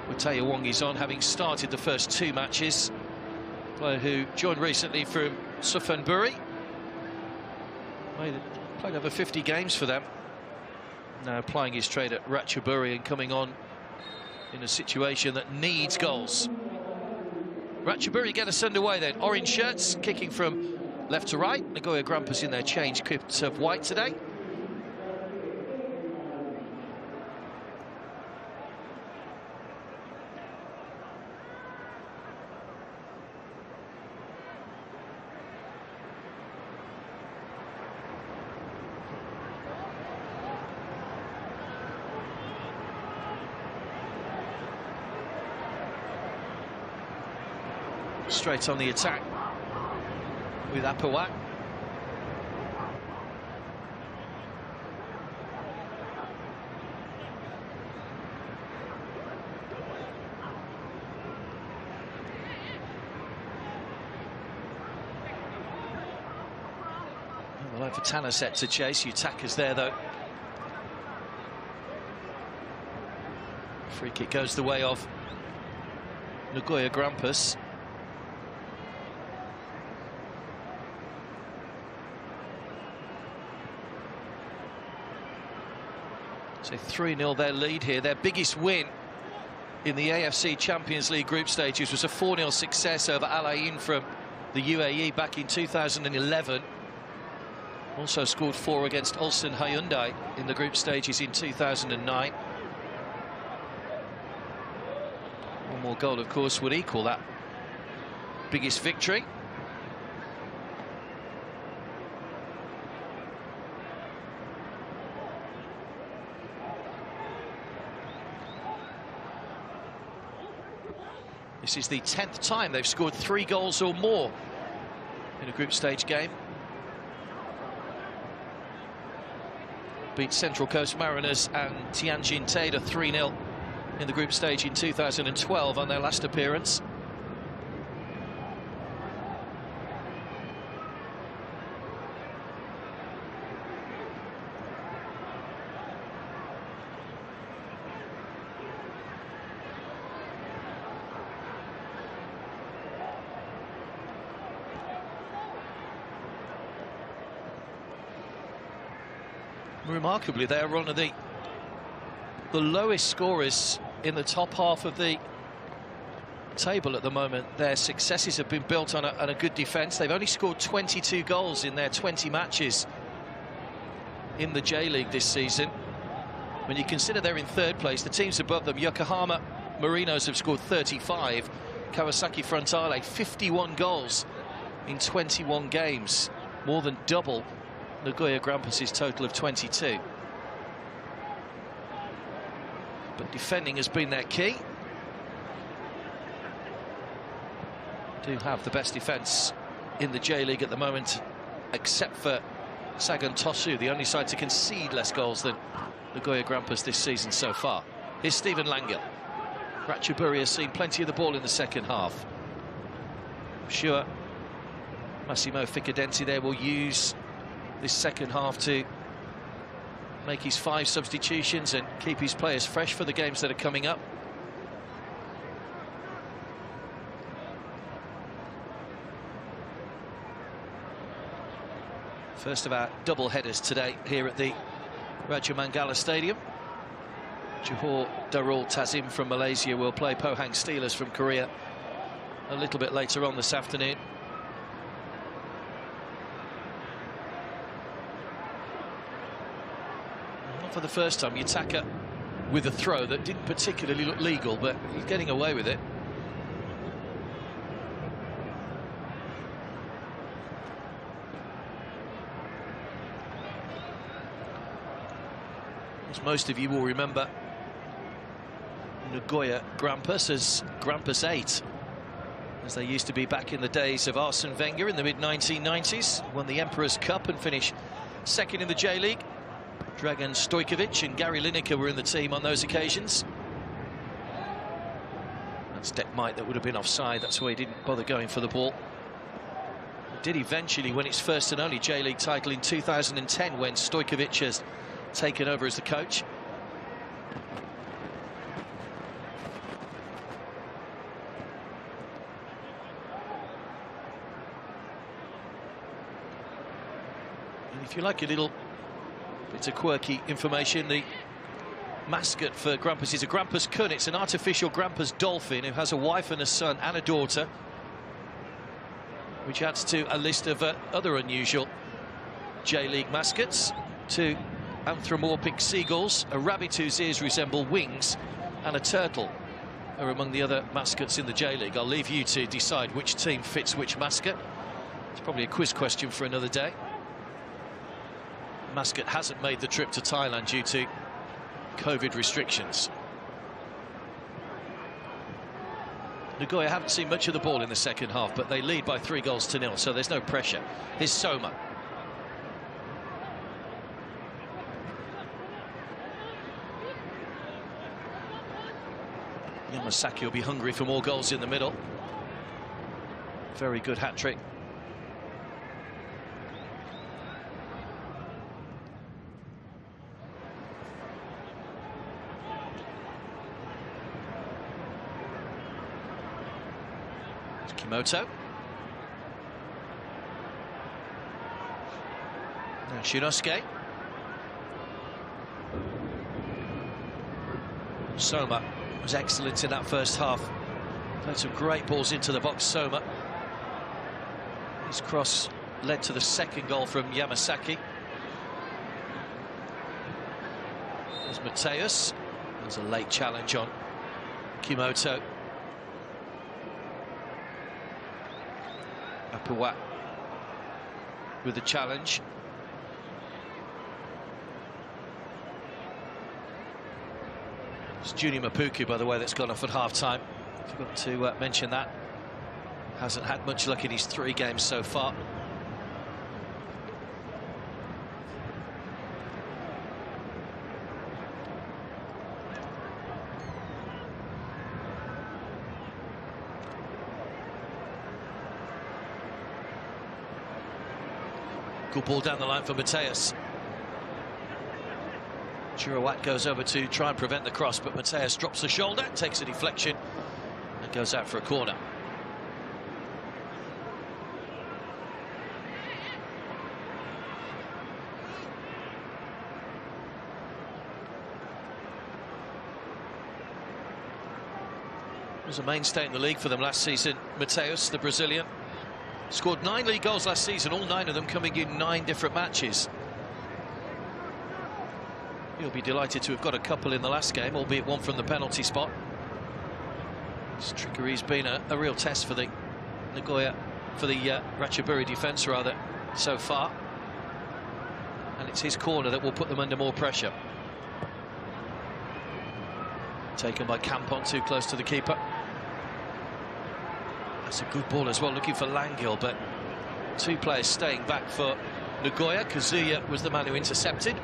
Wataya Wong is on, having started the first 2 matches. Player who joined recently from Suphanburi. Played over 50 games for them. Now applying his trade at Ratchaburi and coming on in a situation that needs goals. Ratchaburi get us underway then. Orange shirts kicking from left to right. Nagoya Grampus in their change kit of white today. Straight on the attack with Apawak. Well, over Tanner set to chase. Utaka's there though. Free kick goes the way of Nagoya Grampus. So 3-0 their lead here. Their biggest win in the AFC Champions League group stages was a 4-0 success over Al Ain from the UAE back in 2011. Also scored 4 against Ulsan Hyundai in the group stages in 2009. One more goal, of course, would equal that biggest victory. This is the 10th time they've scored 3 goals or more in a group stage game. Beat Central Coast Mariners and Tianjin Teda 3-0 in the group stage in 2012 on their last appearance. Remarkably, they're one of the lowest scorers in the top half of the table at the moment. Their successes have been built on a good defence. They've only scored 22 goals in their 20 matches in the J-League this season. When you consider they're in third place, the teams above them, Yokohama Marinos have scored 35, Kawasaki Frontale 51 goals in 21 games, more than double Nagoya Grampus' total of 22. But defending has been their key. Do have the best defence in the J-League at the moment, except for Sagan Tosu, the only side to concede less goals than Nagoya Grampus this season so far. Here's Stephen Langell. Ratchaburi has seen plenty of the ball in the second half. I'm sure Massimo Ficadenti there will use this second half to make his 5 substitutions and keep his players fresh for the games that are coming up. First of our double headers today here at the Rajamangala Stadium. Johor Darul Tazim from Malaysia will play Pohang Steelers from Korea a little bit later on this afternoon. Not for the first time, Yutaka with a throw that didn't particularly look legal, but he's getting away with it. As most of you will remember, Nagoya Grampus as Grampus 8, as they used to be back in the days of Arsene Wenger in the mid-1990s. Won the Emperor's Cup and finished second in the J-League. Dragan Stojkovic and Gary Lineker were in the team on those occasions. That's Dekmite that would have been offside. That's why he didn't bother going for the ball. It did eventually win its first and only J-League title in 2010 when Stojkovic has taken over as the coach. And if you like a little bit of quirky information, the mascot for Grampus is a Grampus Kun. It's an artificial Grampus dolphin who has a wife and a son and a daughter, which adds to a list of other unusual J-League mascots. 2 anthropomorphic seagulls, a rabbit whose ears resemble wings, and a turtle are among the other mascots in the J-League. I'll leave you to decide which team fits which mascot. It's probably a quiz question for another day. The mascot hasn't made the trip to Thailand due to COVID restrictions. Nagoya haven't seen much of the ball in the second half, but they lead by 3-0, so there's no pressure. Here's Soma. Yamasaki will be hungry for more goals in the middle. Very good hat-trick. Kimoto. Now Shinosuke. Soma was excellent in that first half. Played some great balls into the box, Soma. His cross led to the second goal from Yamasaki. There's Mateus. There's a late challenge on Kimoto. Apua with the challenge. It's Juni Mapuku, by the way, that's gone off at half-time. Forgot to mention that. Hasn't had much luck in his 3 games so far. Good ball down the line for Mateus. Chirawat goes over to try and prevent the cross, but Mateus drops the shoulder, takes a deflection, and goes out for a corner. Was a mainstay in the league for them last season. Mateus, the Brazilian, scored 9 league goals last season, all 9 of them coming in 9 different matches. He'll be delighted to have got a couple in the last game, albeit one from the penalty spot. His trickery's been a real test for the Nagoya, for the Ratchaburi defence rather, so far. And it's his corner that will put them under more pressure. Taken by Kampon, too close to the keeper. That's a good ball as well, looking for Langil, but two players staying back for Nagoya. Kazuya was the man who intercepted.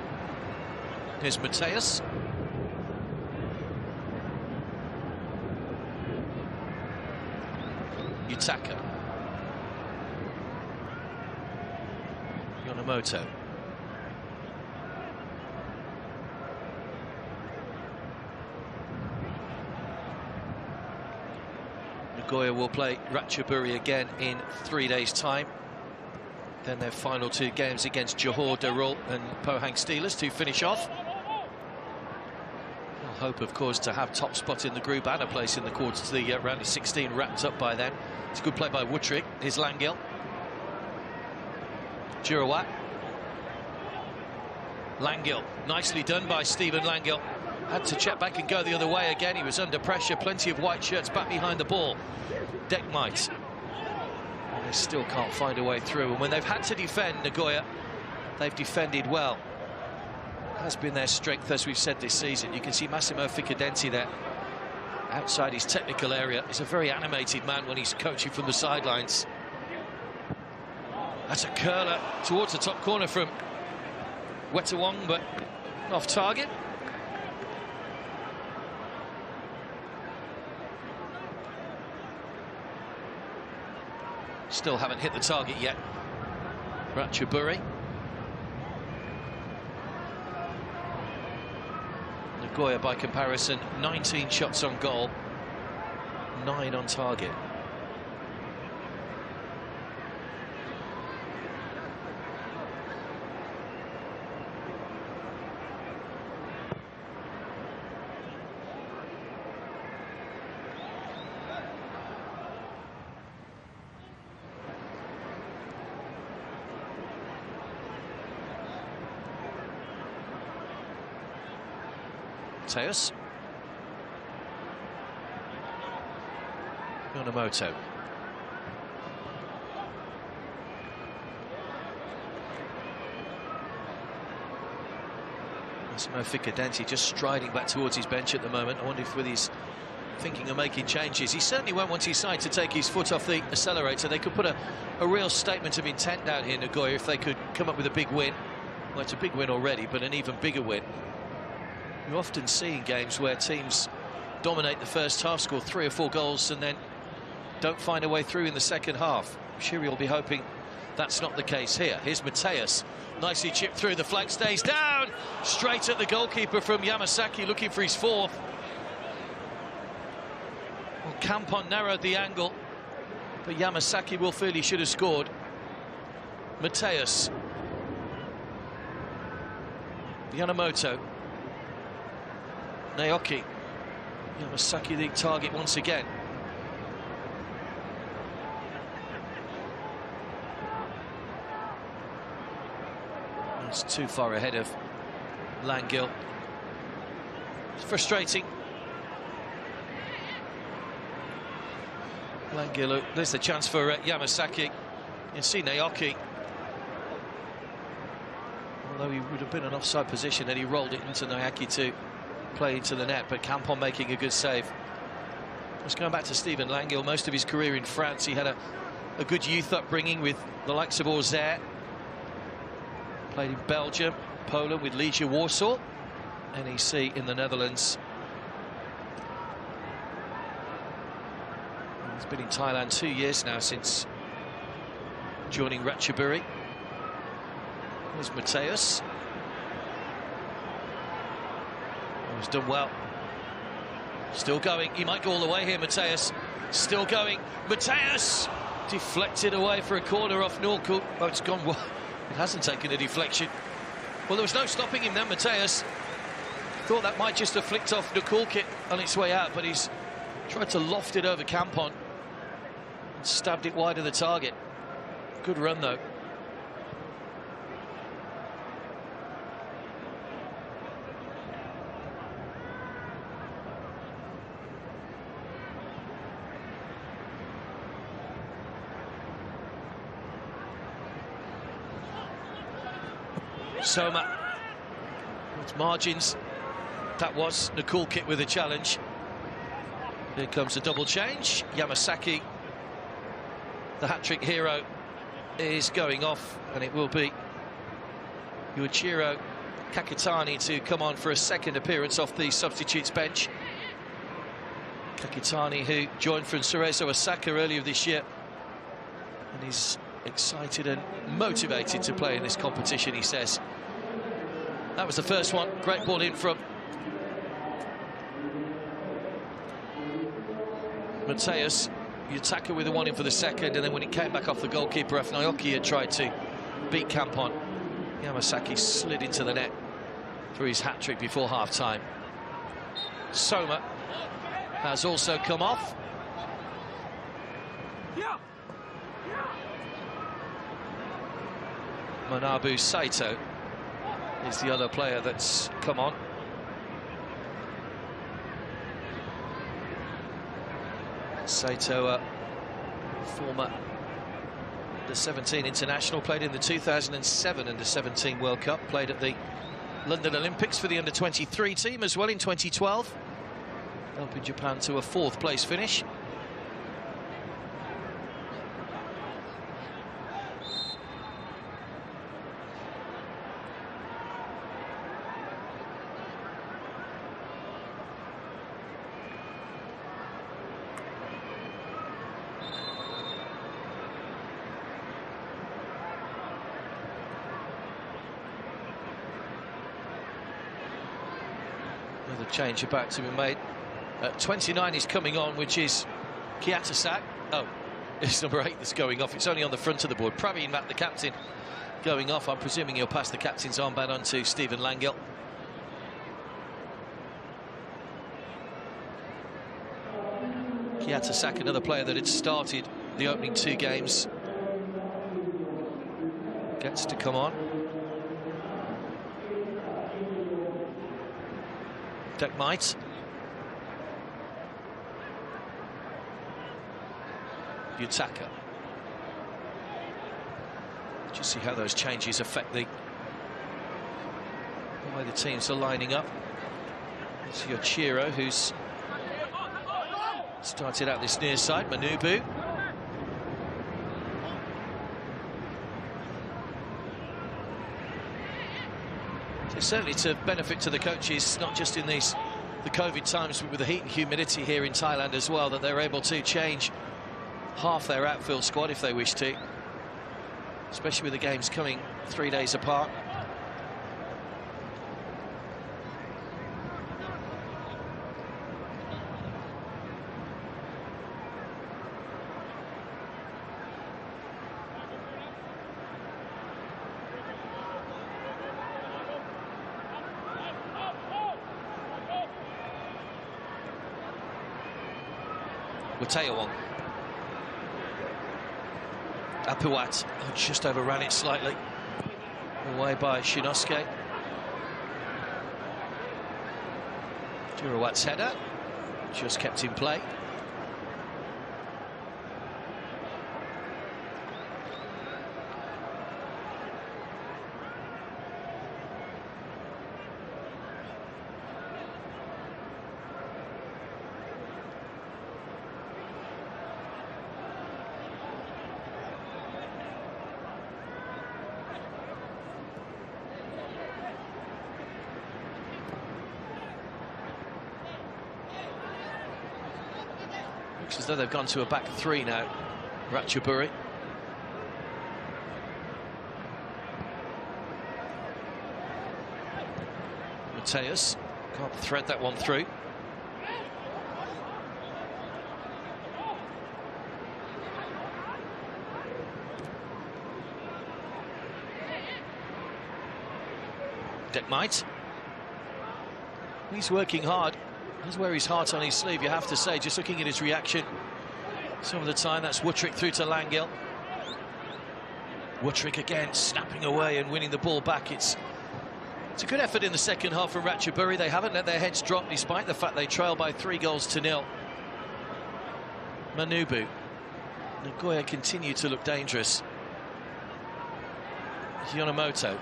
Here's Mateus. Yutaka. Yonemoto. Nagoya will play Ratchaburi again in 3 days' time. Then their final two games against Johor Darul and Pohang Steelers to finish off. We'll hope, of course, to have top spot in the group and a place in the quarters, the round of 16 wrapped up by then. It's a good play by Woodrick. Here's Langil. Jurawat. Langil, nicely done by Stephen Langil. Had to check back and go the other way again. He was under pressure. Plenty of white shirts back behind the ball. Dekmite. They still can't find a way through. And when they've had to defend, Nagoya, they've defended well. Has been their strength, as we've said this season. You can see Massimo Ficadenti there outside his technical area. He's a very animated man when he's coaching from the sidelines. That's a curler towards the top corner from Wetawong, but off target. Still haven't hit the target yet. Ratchaburi. Nagoya, by comparison, 19 shots on goal, 9 on target. Mateus. Yonemoto. Massimo Ficadenti just striding back towards his bench at the moment. I wonder if with his thinking of making changes. He certainly won't want his side to take his foot off the accelerator. They could put a real statement of intent down here, Nagoya, if they could come up with a big win. Well, it's a big win already, but an even bigger win. You often see in games where teams dominate the first half, score 3 or 4 goals, and then don't find a way through in the second half. I'm sure you'll be hoping that's not the case here. Here's Mateus, nicely chipped through, the flag stays down, straight at the goalkeeper from Yamasaki, looking for his 4th. Well, Kampon narrowed the angle, but Yamasaki will feel he should have scored. Mateus. Yonemoto. Naoki. Yamasaki the target once again. It's too far ahead of Langil. It's frustrating. Langil, there's the chance for Yamasaki. You see Naoki. Although he would have been an offside position and he rolled it into Naoki to play into the net, but Kampon making a good save. Just going back to Stephen Langil, most of his career in France, he had a good youth upbringing with the likes of Auxerre. Played in Belgium, Poland with Legia Warsaw, NEC in the Netherlands. He's been in Thailand 2 years now since joining Ratchaburi. There's Mateus. He's done well. Still going. He might go all the way here, Mateus. Still going. Mateus! Deflected away for a corner off Norkut. Oh, it's gone well. It hasn't taken a deflection. Well, there was no stopping him then, Mateus. Thought that might just have flicked off Nukulkit on its way out, but he's tried to loft it over Kampon and stabbed it wide of the target. Good run, though. Soma. It's margins. That was the cool kick with a challenge. Here comes a double change. Yamasaki, the hat-trick hero, is going off, and it will be Yuichiro Kakitani to come on for a second appearance off the substitutes bench. Kakitani, who joined from Cerezo Osaka earlier this year, and he's excited and motivated to play in this competition, he says. That was the first one. Great ball in from Mateus. Yutaka with the one in for the second, and then when it came back off the goalkeeper, Naoki had tried to beat Kampon. Yamasaki slid into the net for his hat-trick before half-time. Soma has also come off. Manabu Saito is the other player that's come on. Saito, former under-17 international, played in the 2007 under-17 World Cup, played at the London Olympics for the under-23 team as well in 2012, helping Japan to a 4th place finish. Another change about to be made. 29 is coming on, which is Kiatasak. Oh, it's number 8 that's going off. It's only on the front of the board. Praveen Mat, the captain, going off. I'm presuming he'll pass the captain's armband on to Stephen Langell. Kiatasak, another player that had started the opening 2 games, gets to come on. Dekmite. Yutaka. Just see how those changes affect the way the teams are lining up. It's Yoichiro, who's started out this near side. Manubu. Certainly to benefit to the coaches, not just in the COVID times, but with the heat and humidity here in Thailand as well, that they're able to change half their outfield squad if they wish to, especially with the games coming 3 days apart. Wateyawong. Apuat, just overran it slightly. Away by Shinosuke. Jurawat's header, just kept in play. Looks as though they've gone to a back 3 now, Ratchaburi. Mateus can't thread that one through. Dekmite. He's working hard. He's wearing his heart on his sleeve, you have to say, just looking at his reaction. Some of the time, that's Wutterick through to Langell. Wutterick again, snapping away and winning the ball back. It's a good effort in the second half from Ratchaburi. They haven't let their heads drop, despite the fact they trail by 3-0. Manubu. Nagoya continue to look dangerous. Yonemoto.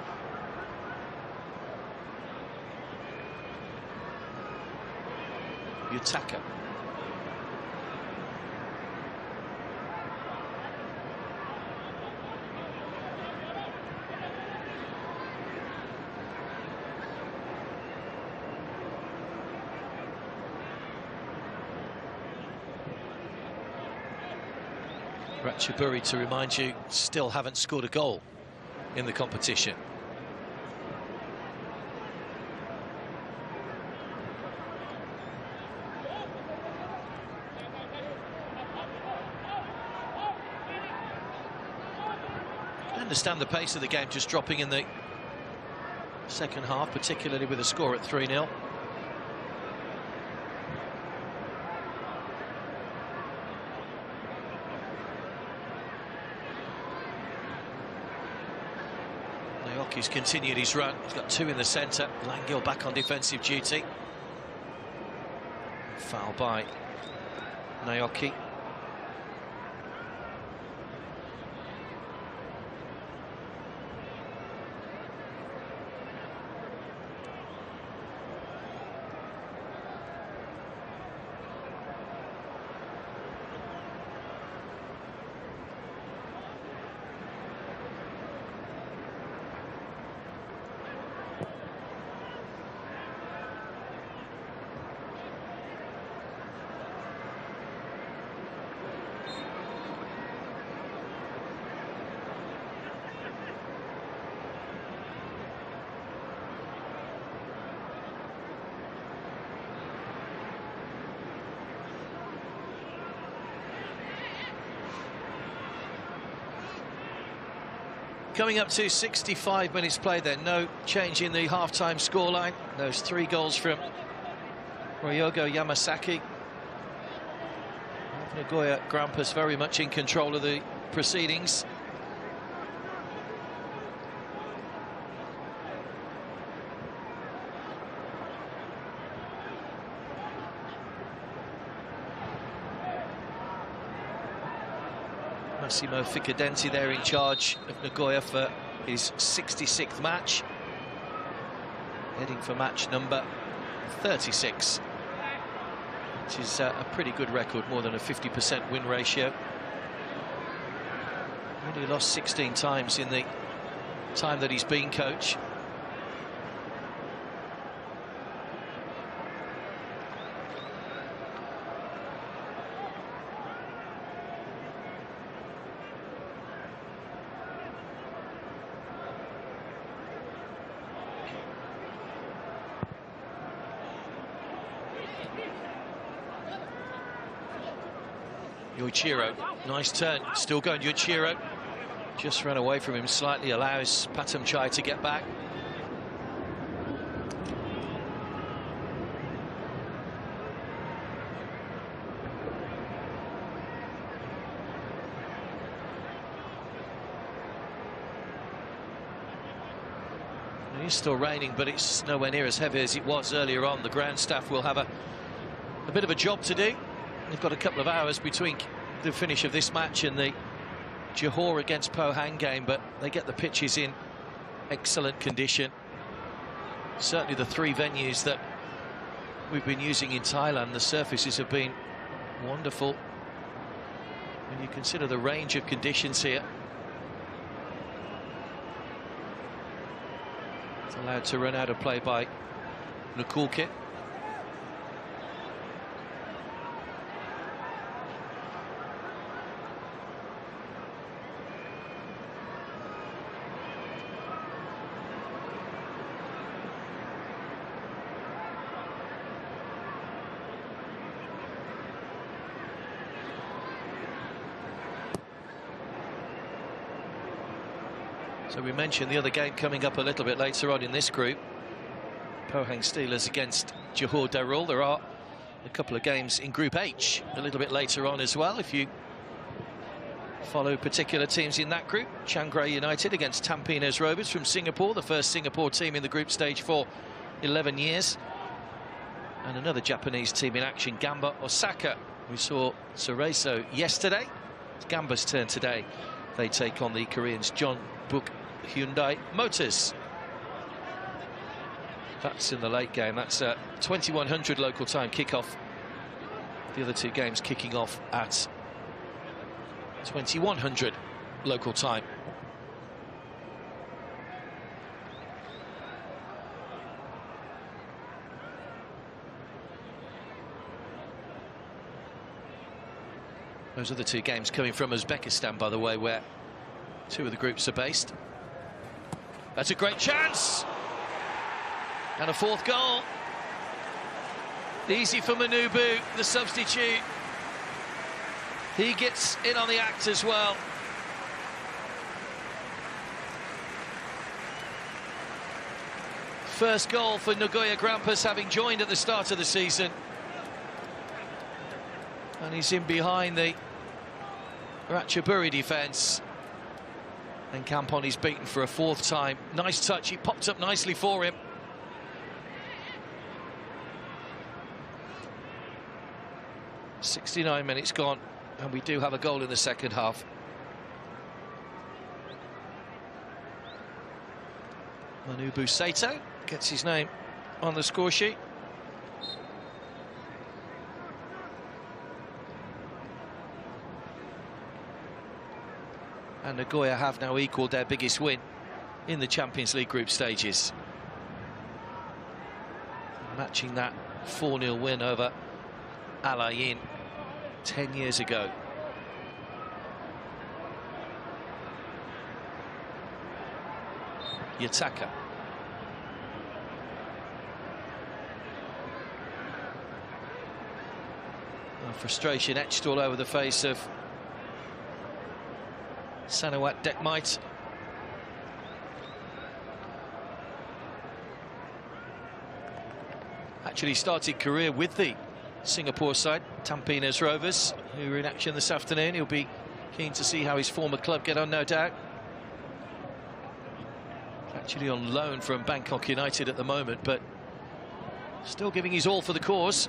Yutaka. Ratchaburi, to remind you, still haven't scored a goal in the competition. I understand the pace of the game just dropping in the second half, particularly with a score at 3-0. He's continued his run. He's got two in the centre. Langil back on defensive duty. Foul by Naoki. Coming up to 65 minutes played then, no change in the half-time scoreline. Those 3 goals from Ryogo Yamasaki. Nagoya Grampus very much in control of the proceedings. Massimo Ficadenti there in charge of Nagoya for his 66th match. Heading for match number 36, which is a pretty good record, more than a 50% win ratio. Only lost 16 times in the time that he's been coach. Yoichiro, nice turn, still going Yoichiro. Just ran away from him slightly, allows Patam Chai to get back. It is still raining, but it's nowhere near as heavy as it was earlier on. The ground staff will have a bit of a job to do. They've got a couple of hours between the finish of this match and the Johor against Pohang game, but they get the pitches in excellent condition. Certainly the 3 venues that we've been using in Thailand, the surfaces have been wonderful. When you consider the range of conditions here. It's allowed to run out of play by Nukulkit. So we mentioned the other game coming up a little bit later on in this group. Pohang Steelers against Johor Darul. There are a couple of games in Group H a little bit later on as well, if you follow particular teams in that group. Chiang Rai United against Tampines Rovers from Singapore, the first Singapore team in the group stage for 11 years. And another Japanese team in action, Gamba Osaka. We saw Cerezo yesterday. It's Gamba's turn today. They take on the Koreans John Book Hyundai Motors. That's in the late game. That's a 2100 local time kickoff The other two games kicking off at 2100 local time. Those are the two games coming from Uzbekistan, by the way, where two of the groups are based. That's a great chance! And a fourth goal. Easy for Manubu, the substitute. He gets in on the act as well. First goal for Nagoya Grampus, having joined at the start of the season. And he's in behind the Ratchaburi defence. And Campon is beaten for a fourth time. Nice touch, he popped up nicely for him. "69 minutes gone, and we do have a goal in the second half." Manubu Sato gets his name on the score sheet. And Nagoya have now equalled their biggest win in the Champions League group stages, matching that 4-0 win over Al Ain 10 years ago. Yataka. Frustration etched all over the face of Sanawat Dekmite. Actually started career with the Singapore side, Tampines Rovers, who are in action this afternoon. He'll be keen to see how his former club get on, no doubt. Actually on loan from Bangkok United at the moment, but still giving his all for the cause.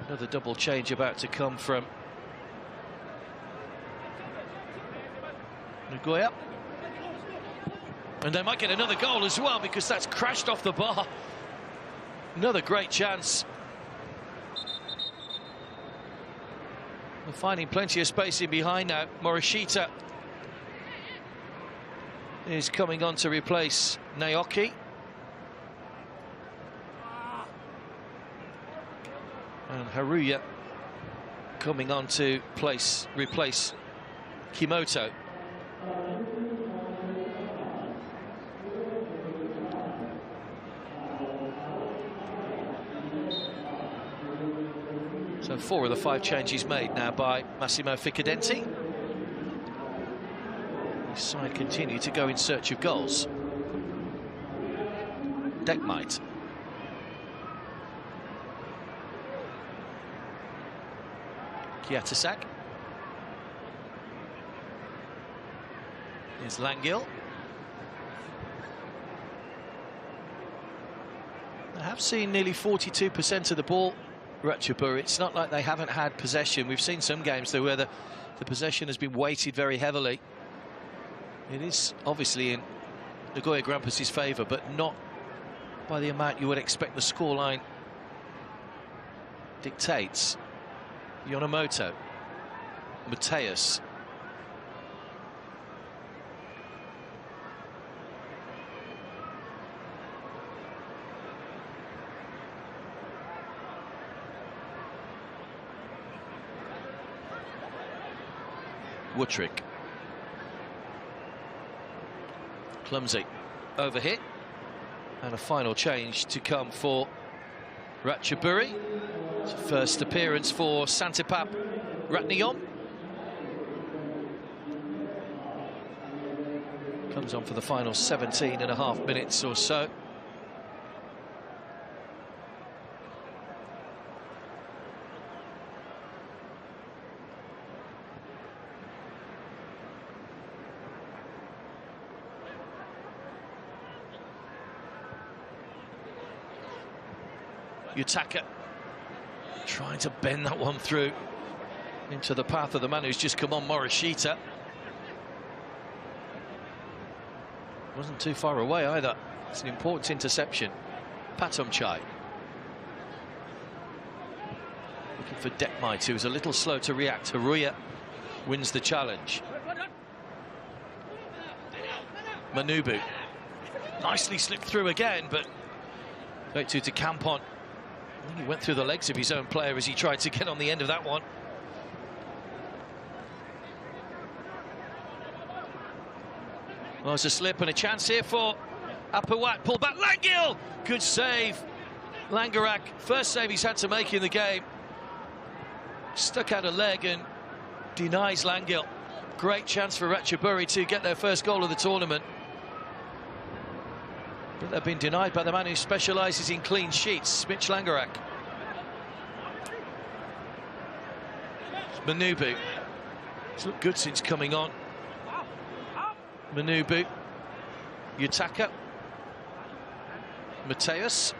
Another double change about to come from Nagoya. And they might get another goal as well, because that's crashed off the bar. Another great chance. We're finding plenty of space in behind now. Morishita is coming on to replace Naoki. And Haruya coming on to replace Kimoto. So 4 of the 5 changes made now by Massimo Ficadenti. His side continue to go in search of goals. Dekmite. Kiatasak. Here's Langil. I have seen nearly 42% of the ball, Ratchaburi. It's not like they haven't had possession. We've seen some games though where the possession has been weighted very heavily. It is obviously in Nagoya Grampus' favour, but not by the amount you would expect the scoreline dictates. Yonemoto, Mateus. Woodrick. Clumsy overhit, and a final change to come for Ratchaburi. First appearance for Santipap Ratnayom. Comes on for the final 17.5 minutes or so. Yutaka trying to bend that one through into the path of the man who's just come on, Morishita. Wasn't too far away either. It's an important interception. Patomchai. Looking for Dekmite, who was a little slow to react. Haruya wins the challenge. Manubu. Nicely slipped through again, but straight to Campon. I think he went through the legs of his own player as he tried to get on the end of that one. Well, there's a slip and a chance here for Apawat. Pull back, Langil! Good save. Langerak, first save he's had to make in the game. Stuck out a leg and denies Langil. Great chance for Ratchaburi to get their first goal of the tournament. But they've been denied by the man who specialises in clean sheets, Mitch Langerak. Manubu. It's looked good since coming on. Manubu. Yutaka. Mateus.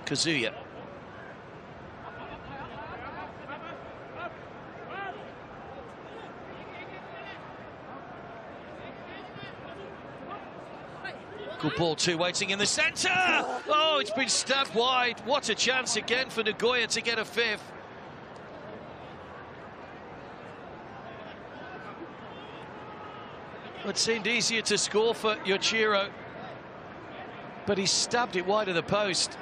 Kazuya. Good ball too, waiting in the centre. Oh, it's been stabbed wide. What a chance again for Nagoya to get a fifth. It seemed easier to score for Yoichiro, but he stabbed it wide of the post.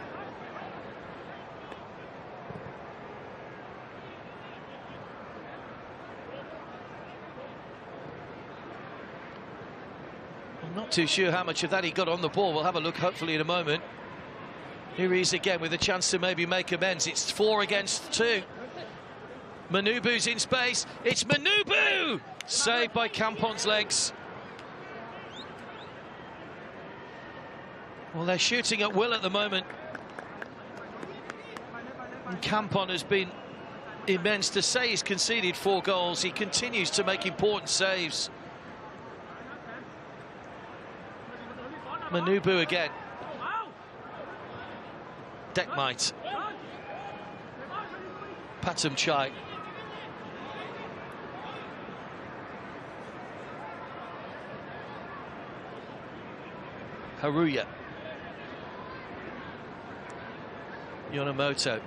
I'm not too sure how much of that he got on the ball. We'll have a look hopefully in a moment. Here he is again with a chance to maybe make amends. It's 4 against 2. Manubu's in space. It's Manubu! Saved by Campon's legs. Well, they're shooting at will at the moment. And Campon has been immense. To say he's conceded 4 goals, he continues to make important saves. Manubu again. Dekmite. Patomchai. Haruya. Yonemoto.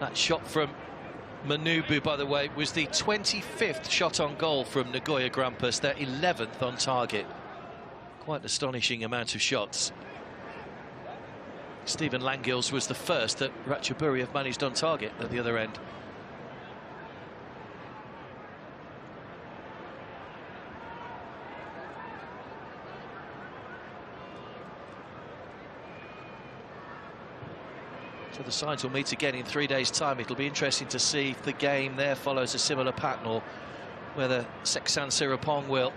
That shot from Manubu, by the way, was the 25th shot on goal from Nagoya Grampus, their 11th on target. Quite an astonishing amount of shots. Stephen Langill's was the first that Ratchaburi have managed on target at the other end. So the sides will meet again in 3 days' time. It'll be interesting to see if the game there follows a similar pattern or whether Seksan Sirapong will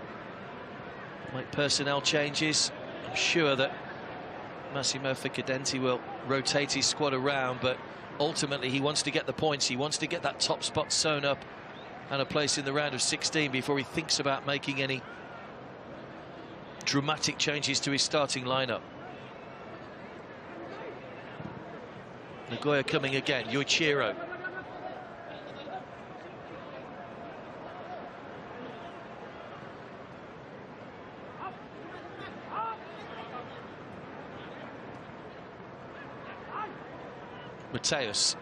make personnel changes. I'm sure that Massimo Ficadenti will rotate his squad around, but ultimately he wants to get the points. He wants to get that top spot sewn up and a place in the round of 16 before he thinks about making any dramatic changes to his starting lineup. Nagoya coming again. Yoichiro. Mateus.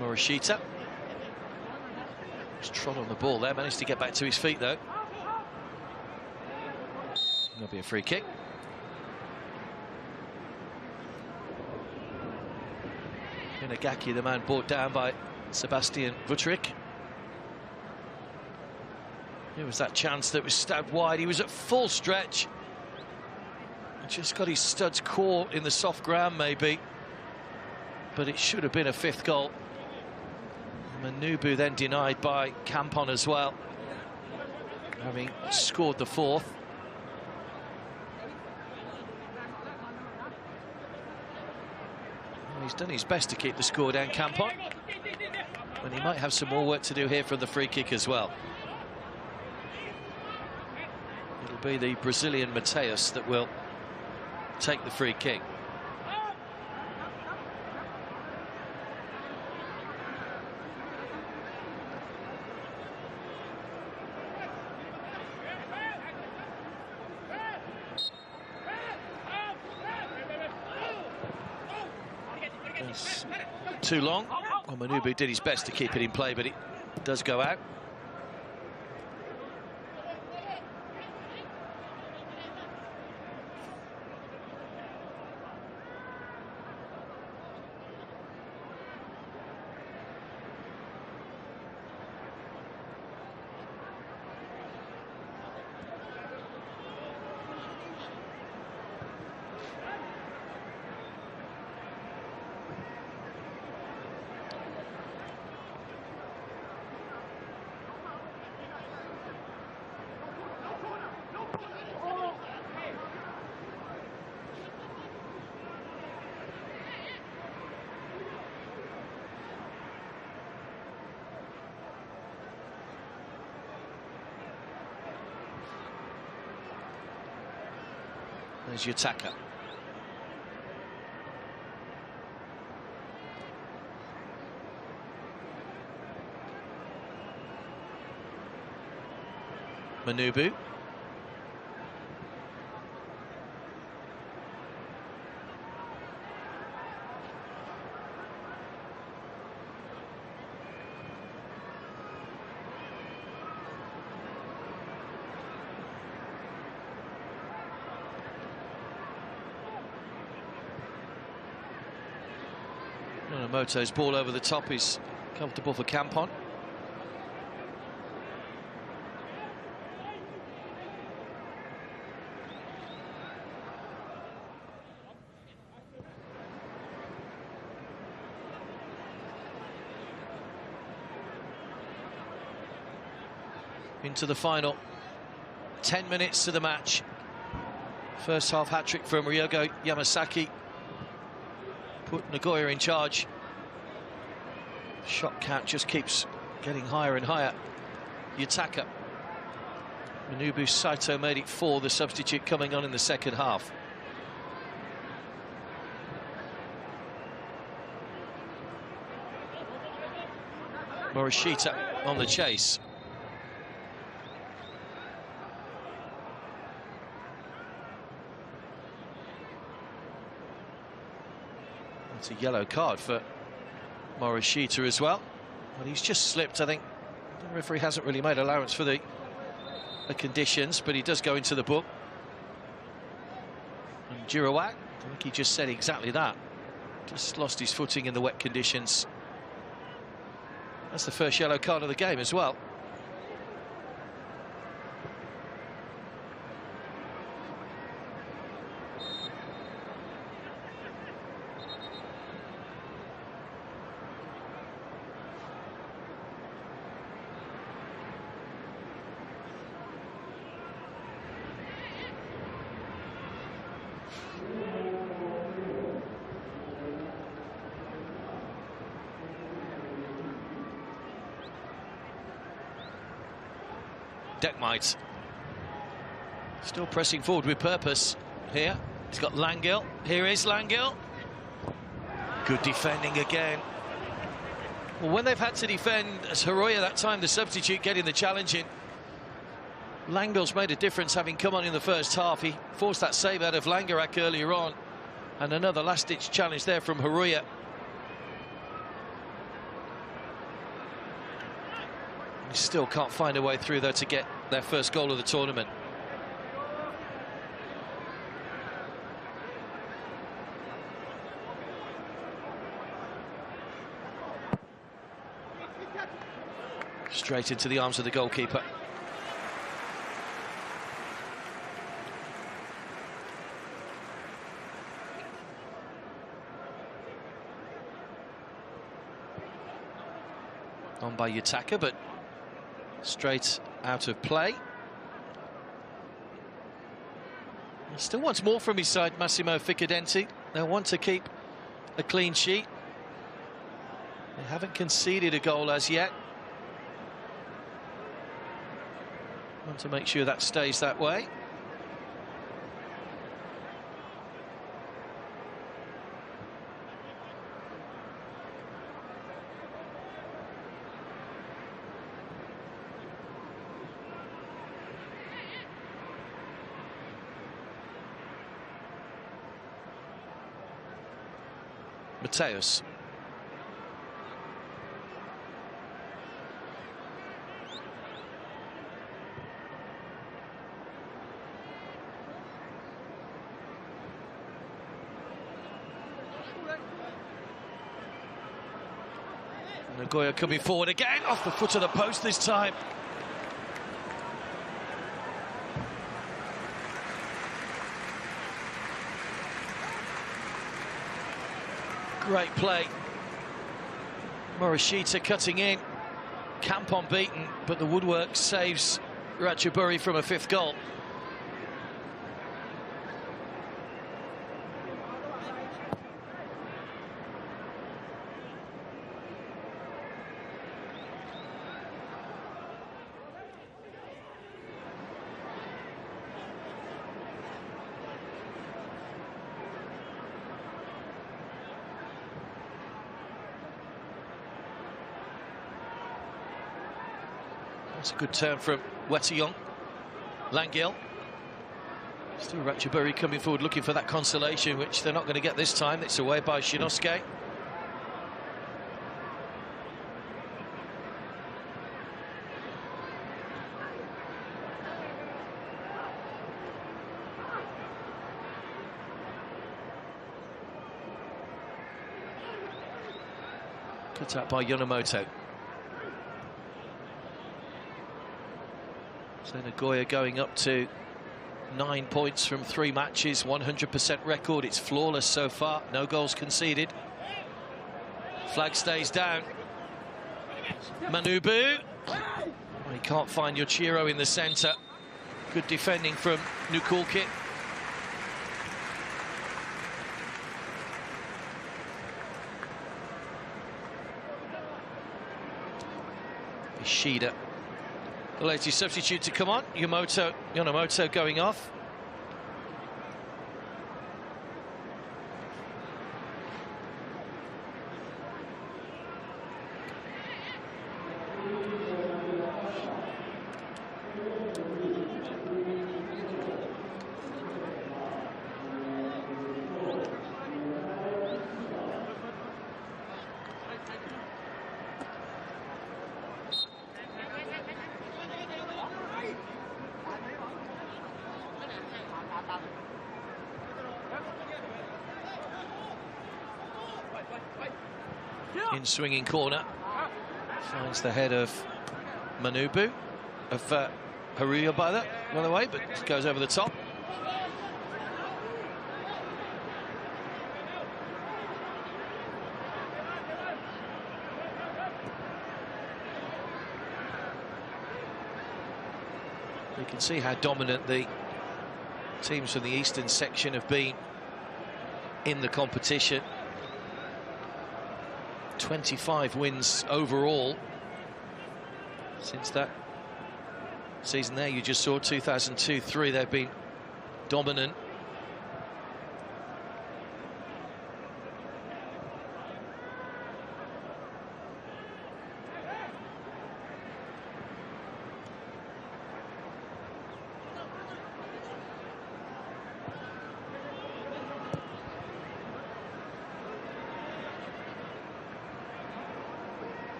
Morishita. Just trod on the ball there, managed to get back to his feet though. There'll be a free kick. Inagaki, the man brought down by Sebastian Vutric. It was that chance that was stabbed wide. He was at full stretch. Just got his studs caught in the soft ground, maybe. But it should have been a 5th goal. Manubu then denied by Campon as well, having scored the 4th. Well, he's done his best to keep the score down, Campon. And he might have some more work to do here from the free kick as well. It'll be the Brazilian Mateus that will take the free kick. It's too long. Well, Manubu did his best to keep it in play, but it does go out. There's your attacker. Manubu. Moto's ball over the top is comfortable for Campon. Into the final 10 minutes to the match. First half hat-trick from Ryogo Yamasaki put Nagoya in charge. Shot count just keeps getting higher and higher. Yutaka. Manubu Saito made it 4, the substitute coming on in the second half. Morishita on the chase. It's a yellow card for Morishita as well, but he's just slipped. I think the referee hasn't really made allowance for the conditions, but he does go into the book. And Jirawak, I think he just said exactly that. Just lost his footing in the wet conditions. That's the first yellow card of the game as well. Deckmite still pressing forward with purpose here. He's got Langil. Here is Langil. Good defending again. Well, when they've had to defend as Hiroya that time, the substitute getting the challenge in, Langil's made a difference having come on in the first half. He forced that save out of Langerak earlier on, and another last-ditch challenge there from Hiroya. Still can't find a way through, though, to get their first goal of the tournament. Straight into the arms of the goalkeeper. On by Yutaka, but straight out of play. He still wants more from his side, Massimo Ficadenti. They want to keep a clean sheet. They haven't conceded a goal as yet. Want to make sure that stays that way. Mateus. Nagoya coming forward again, off the foot of the post this time. Great play. Morishita cutting in. Camp unbeaten, but the woodwork saves Ratchaburi from a 5th goal. That's a good turn from Wetayong. Langil. Still Ratchaburi coming forward looking for that consolation, which they're not going to get this time. It's away by Shinosuke. Cut out by Yonemoto. So Nagoya going up to 9 points from 3 matches, 100% record. It's flawless so far, no goals conceded. Flag stays down. Manubu. Oh, he can't find Yoshiro in the centre. Good defending from Nukulkit. Ishida. The latest substitute to come on, Yonemoto going off. In swinging corner, finds the head of Manubu, of Haruya by the way, but goes over the top. You can see how dominant the teams from the eastern section have been in the competition. 25 wins overall since that season there you just saw, 2002-03. They've been dominant.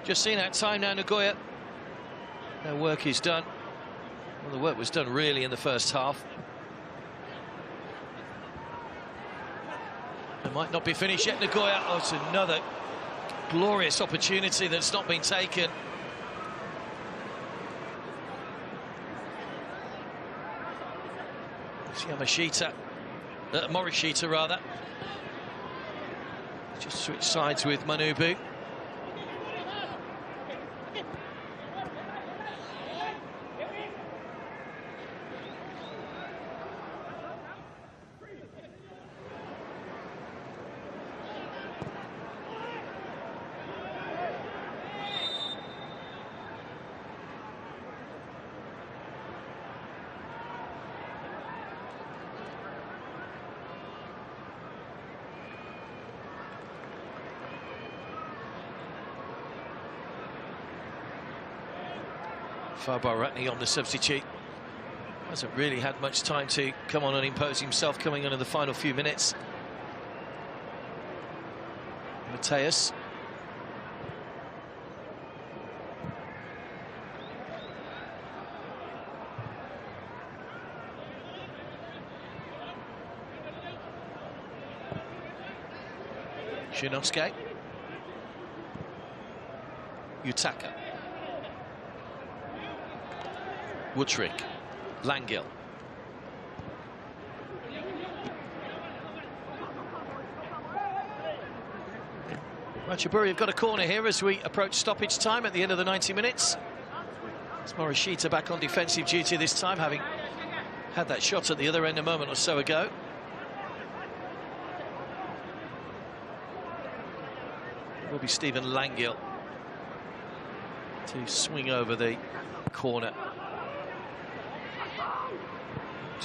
Just seen that time now, Nagoya. Their work is done. Well, the work was done really in the first half. It might not be finished yet, Nagoya. Oh, it's another glorious opportunity that's not been taken. It's Morishita rather. Just switch sides with Manubu. Fabaratni on the substitute. Hasn't really had much time to come on and impose himself coming on in the final few minutes. Mateus. Shinosuke. Yutaka. Woodrick. Langil. Ratchaburi have got a corner here as we approach stoppage time at the end of the 90 minutes. It's Morishita back on defensive duty this time, having had that shot at the other end a moment or so ago. It will be Stephen Langil to swing over the corner.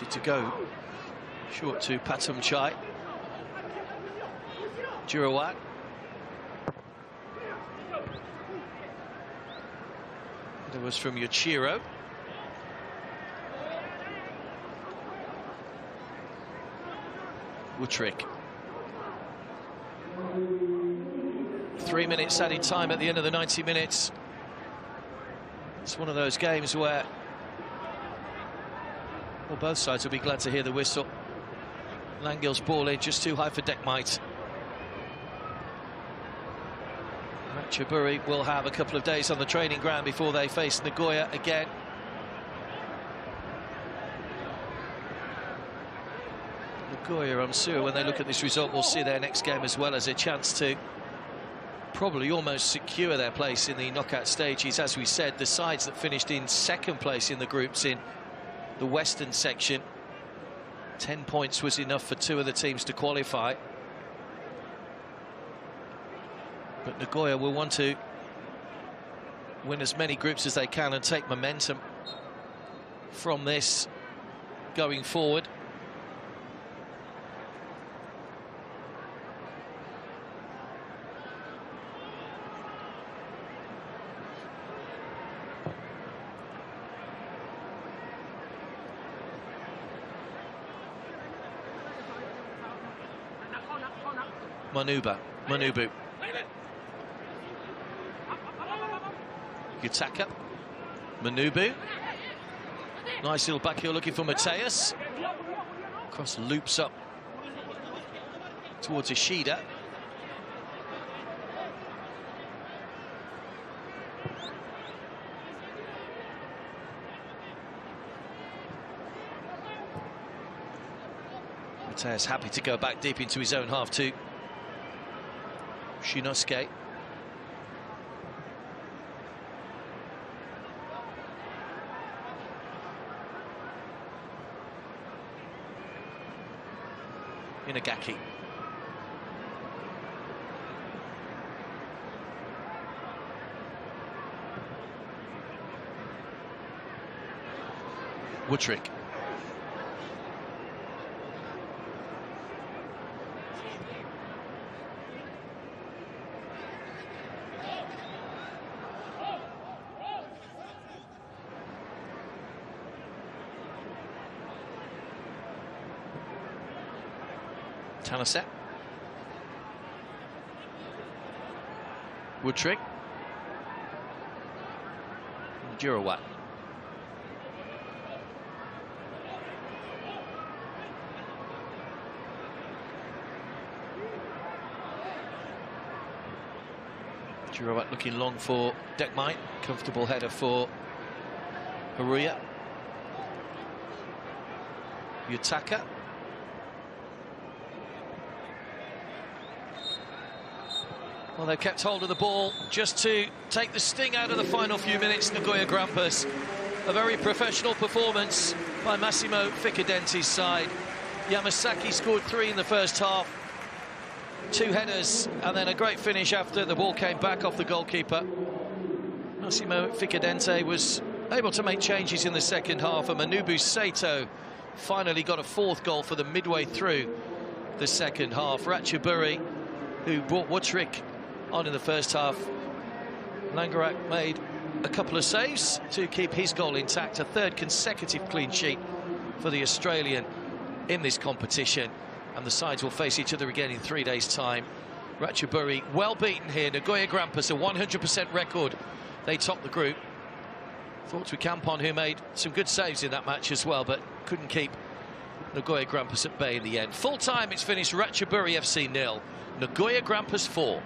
To go short to Patum Chai. Jurawat. That was from Yoshiro. Woodrick. 3 minutes added time at the end of the 90 minutes. It's one of those games where, well, both sides will be glad to hear the whistle. Langill's ball in just too high for Dekmite. Ratchaburi will have a couple of days on the training ground before they face Nagoya again. Nagoya, I'm sure, when they look at this result, will see their next game as well as a chance to probably almost secure their place in the knockout stages. As we said, the sides that finished in second place in the groups in the western section, 10 points was enough for 2 of the teams to qualify. But Nagoya will want to win as many groups as they can and take momentum from this going forward. Manubu. Yutaka. Manubu. Nice little back heel looking for Mateus. Cross loops up towards Ishida. Mateus happy to go back deep into his own half too. Shinosuke. Inagaki. Woodrick. Tanaset. Woodrick. Jurawat. Jurawat looking long for Dekmite. Comfortable header for Haruya. Yutaka. Well, they've kept hold of the ball just to take the sting out of the final few minutes. Nagoya Grampus. A very professional performance by Massimo Ficcadente's side. Yamasaki scored 3 in the first half. 2 headers and then a great finish after the ball came back off the goalkeeper. Massimo Ficcadente was able to make changes in the second half, and Manobu Sato finally got a 4th goal for them midway through the second half. Ratchaburi, who brought Woodrick on in the first half. Langerak made a couple of saves to keep his goal intact. A third consecutive clean sheet for the Australian in this competition. And the sides will face each other again in 3 days' time. Ratchaburi well beaten here. Nagoya Grampus, a 100% record. They top the group. Thoughts with Kampon, who made some good saves in that match as well, but couldn't keep Nagoya Grampus at bay in the end. Full time, it's finished Ratchaburi FC 0, Nagoya Grampus 4.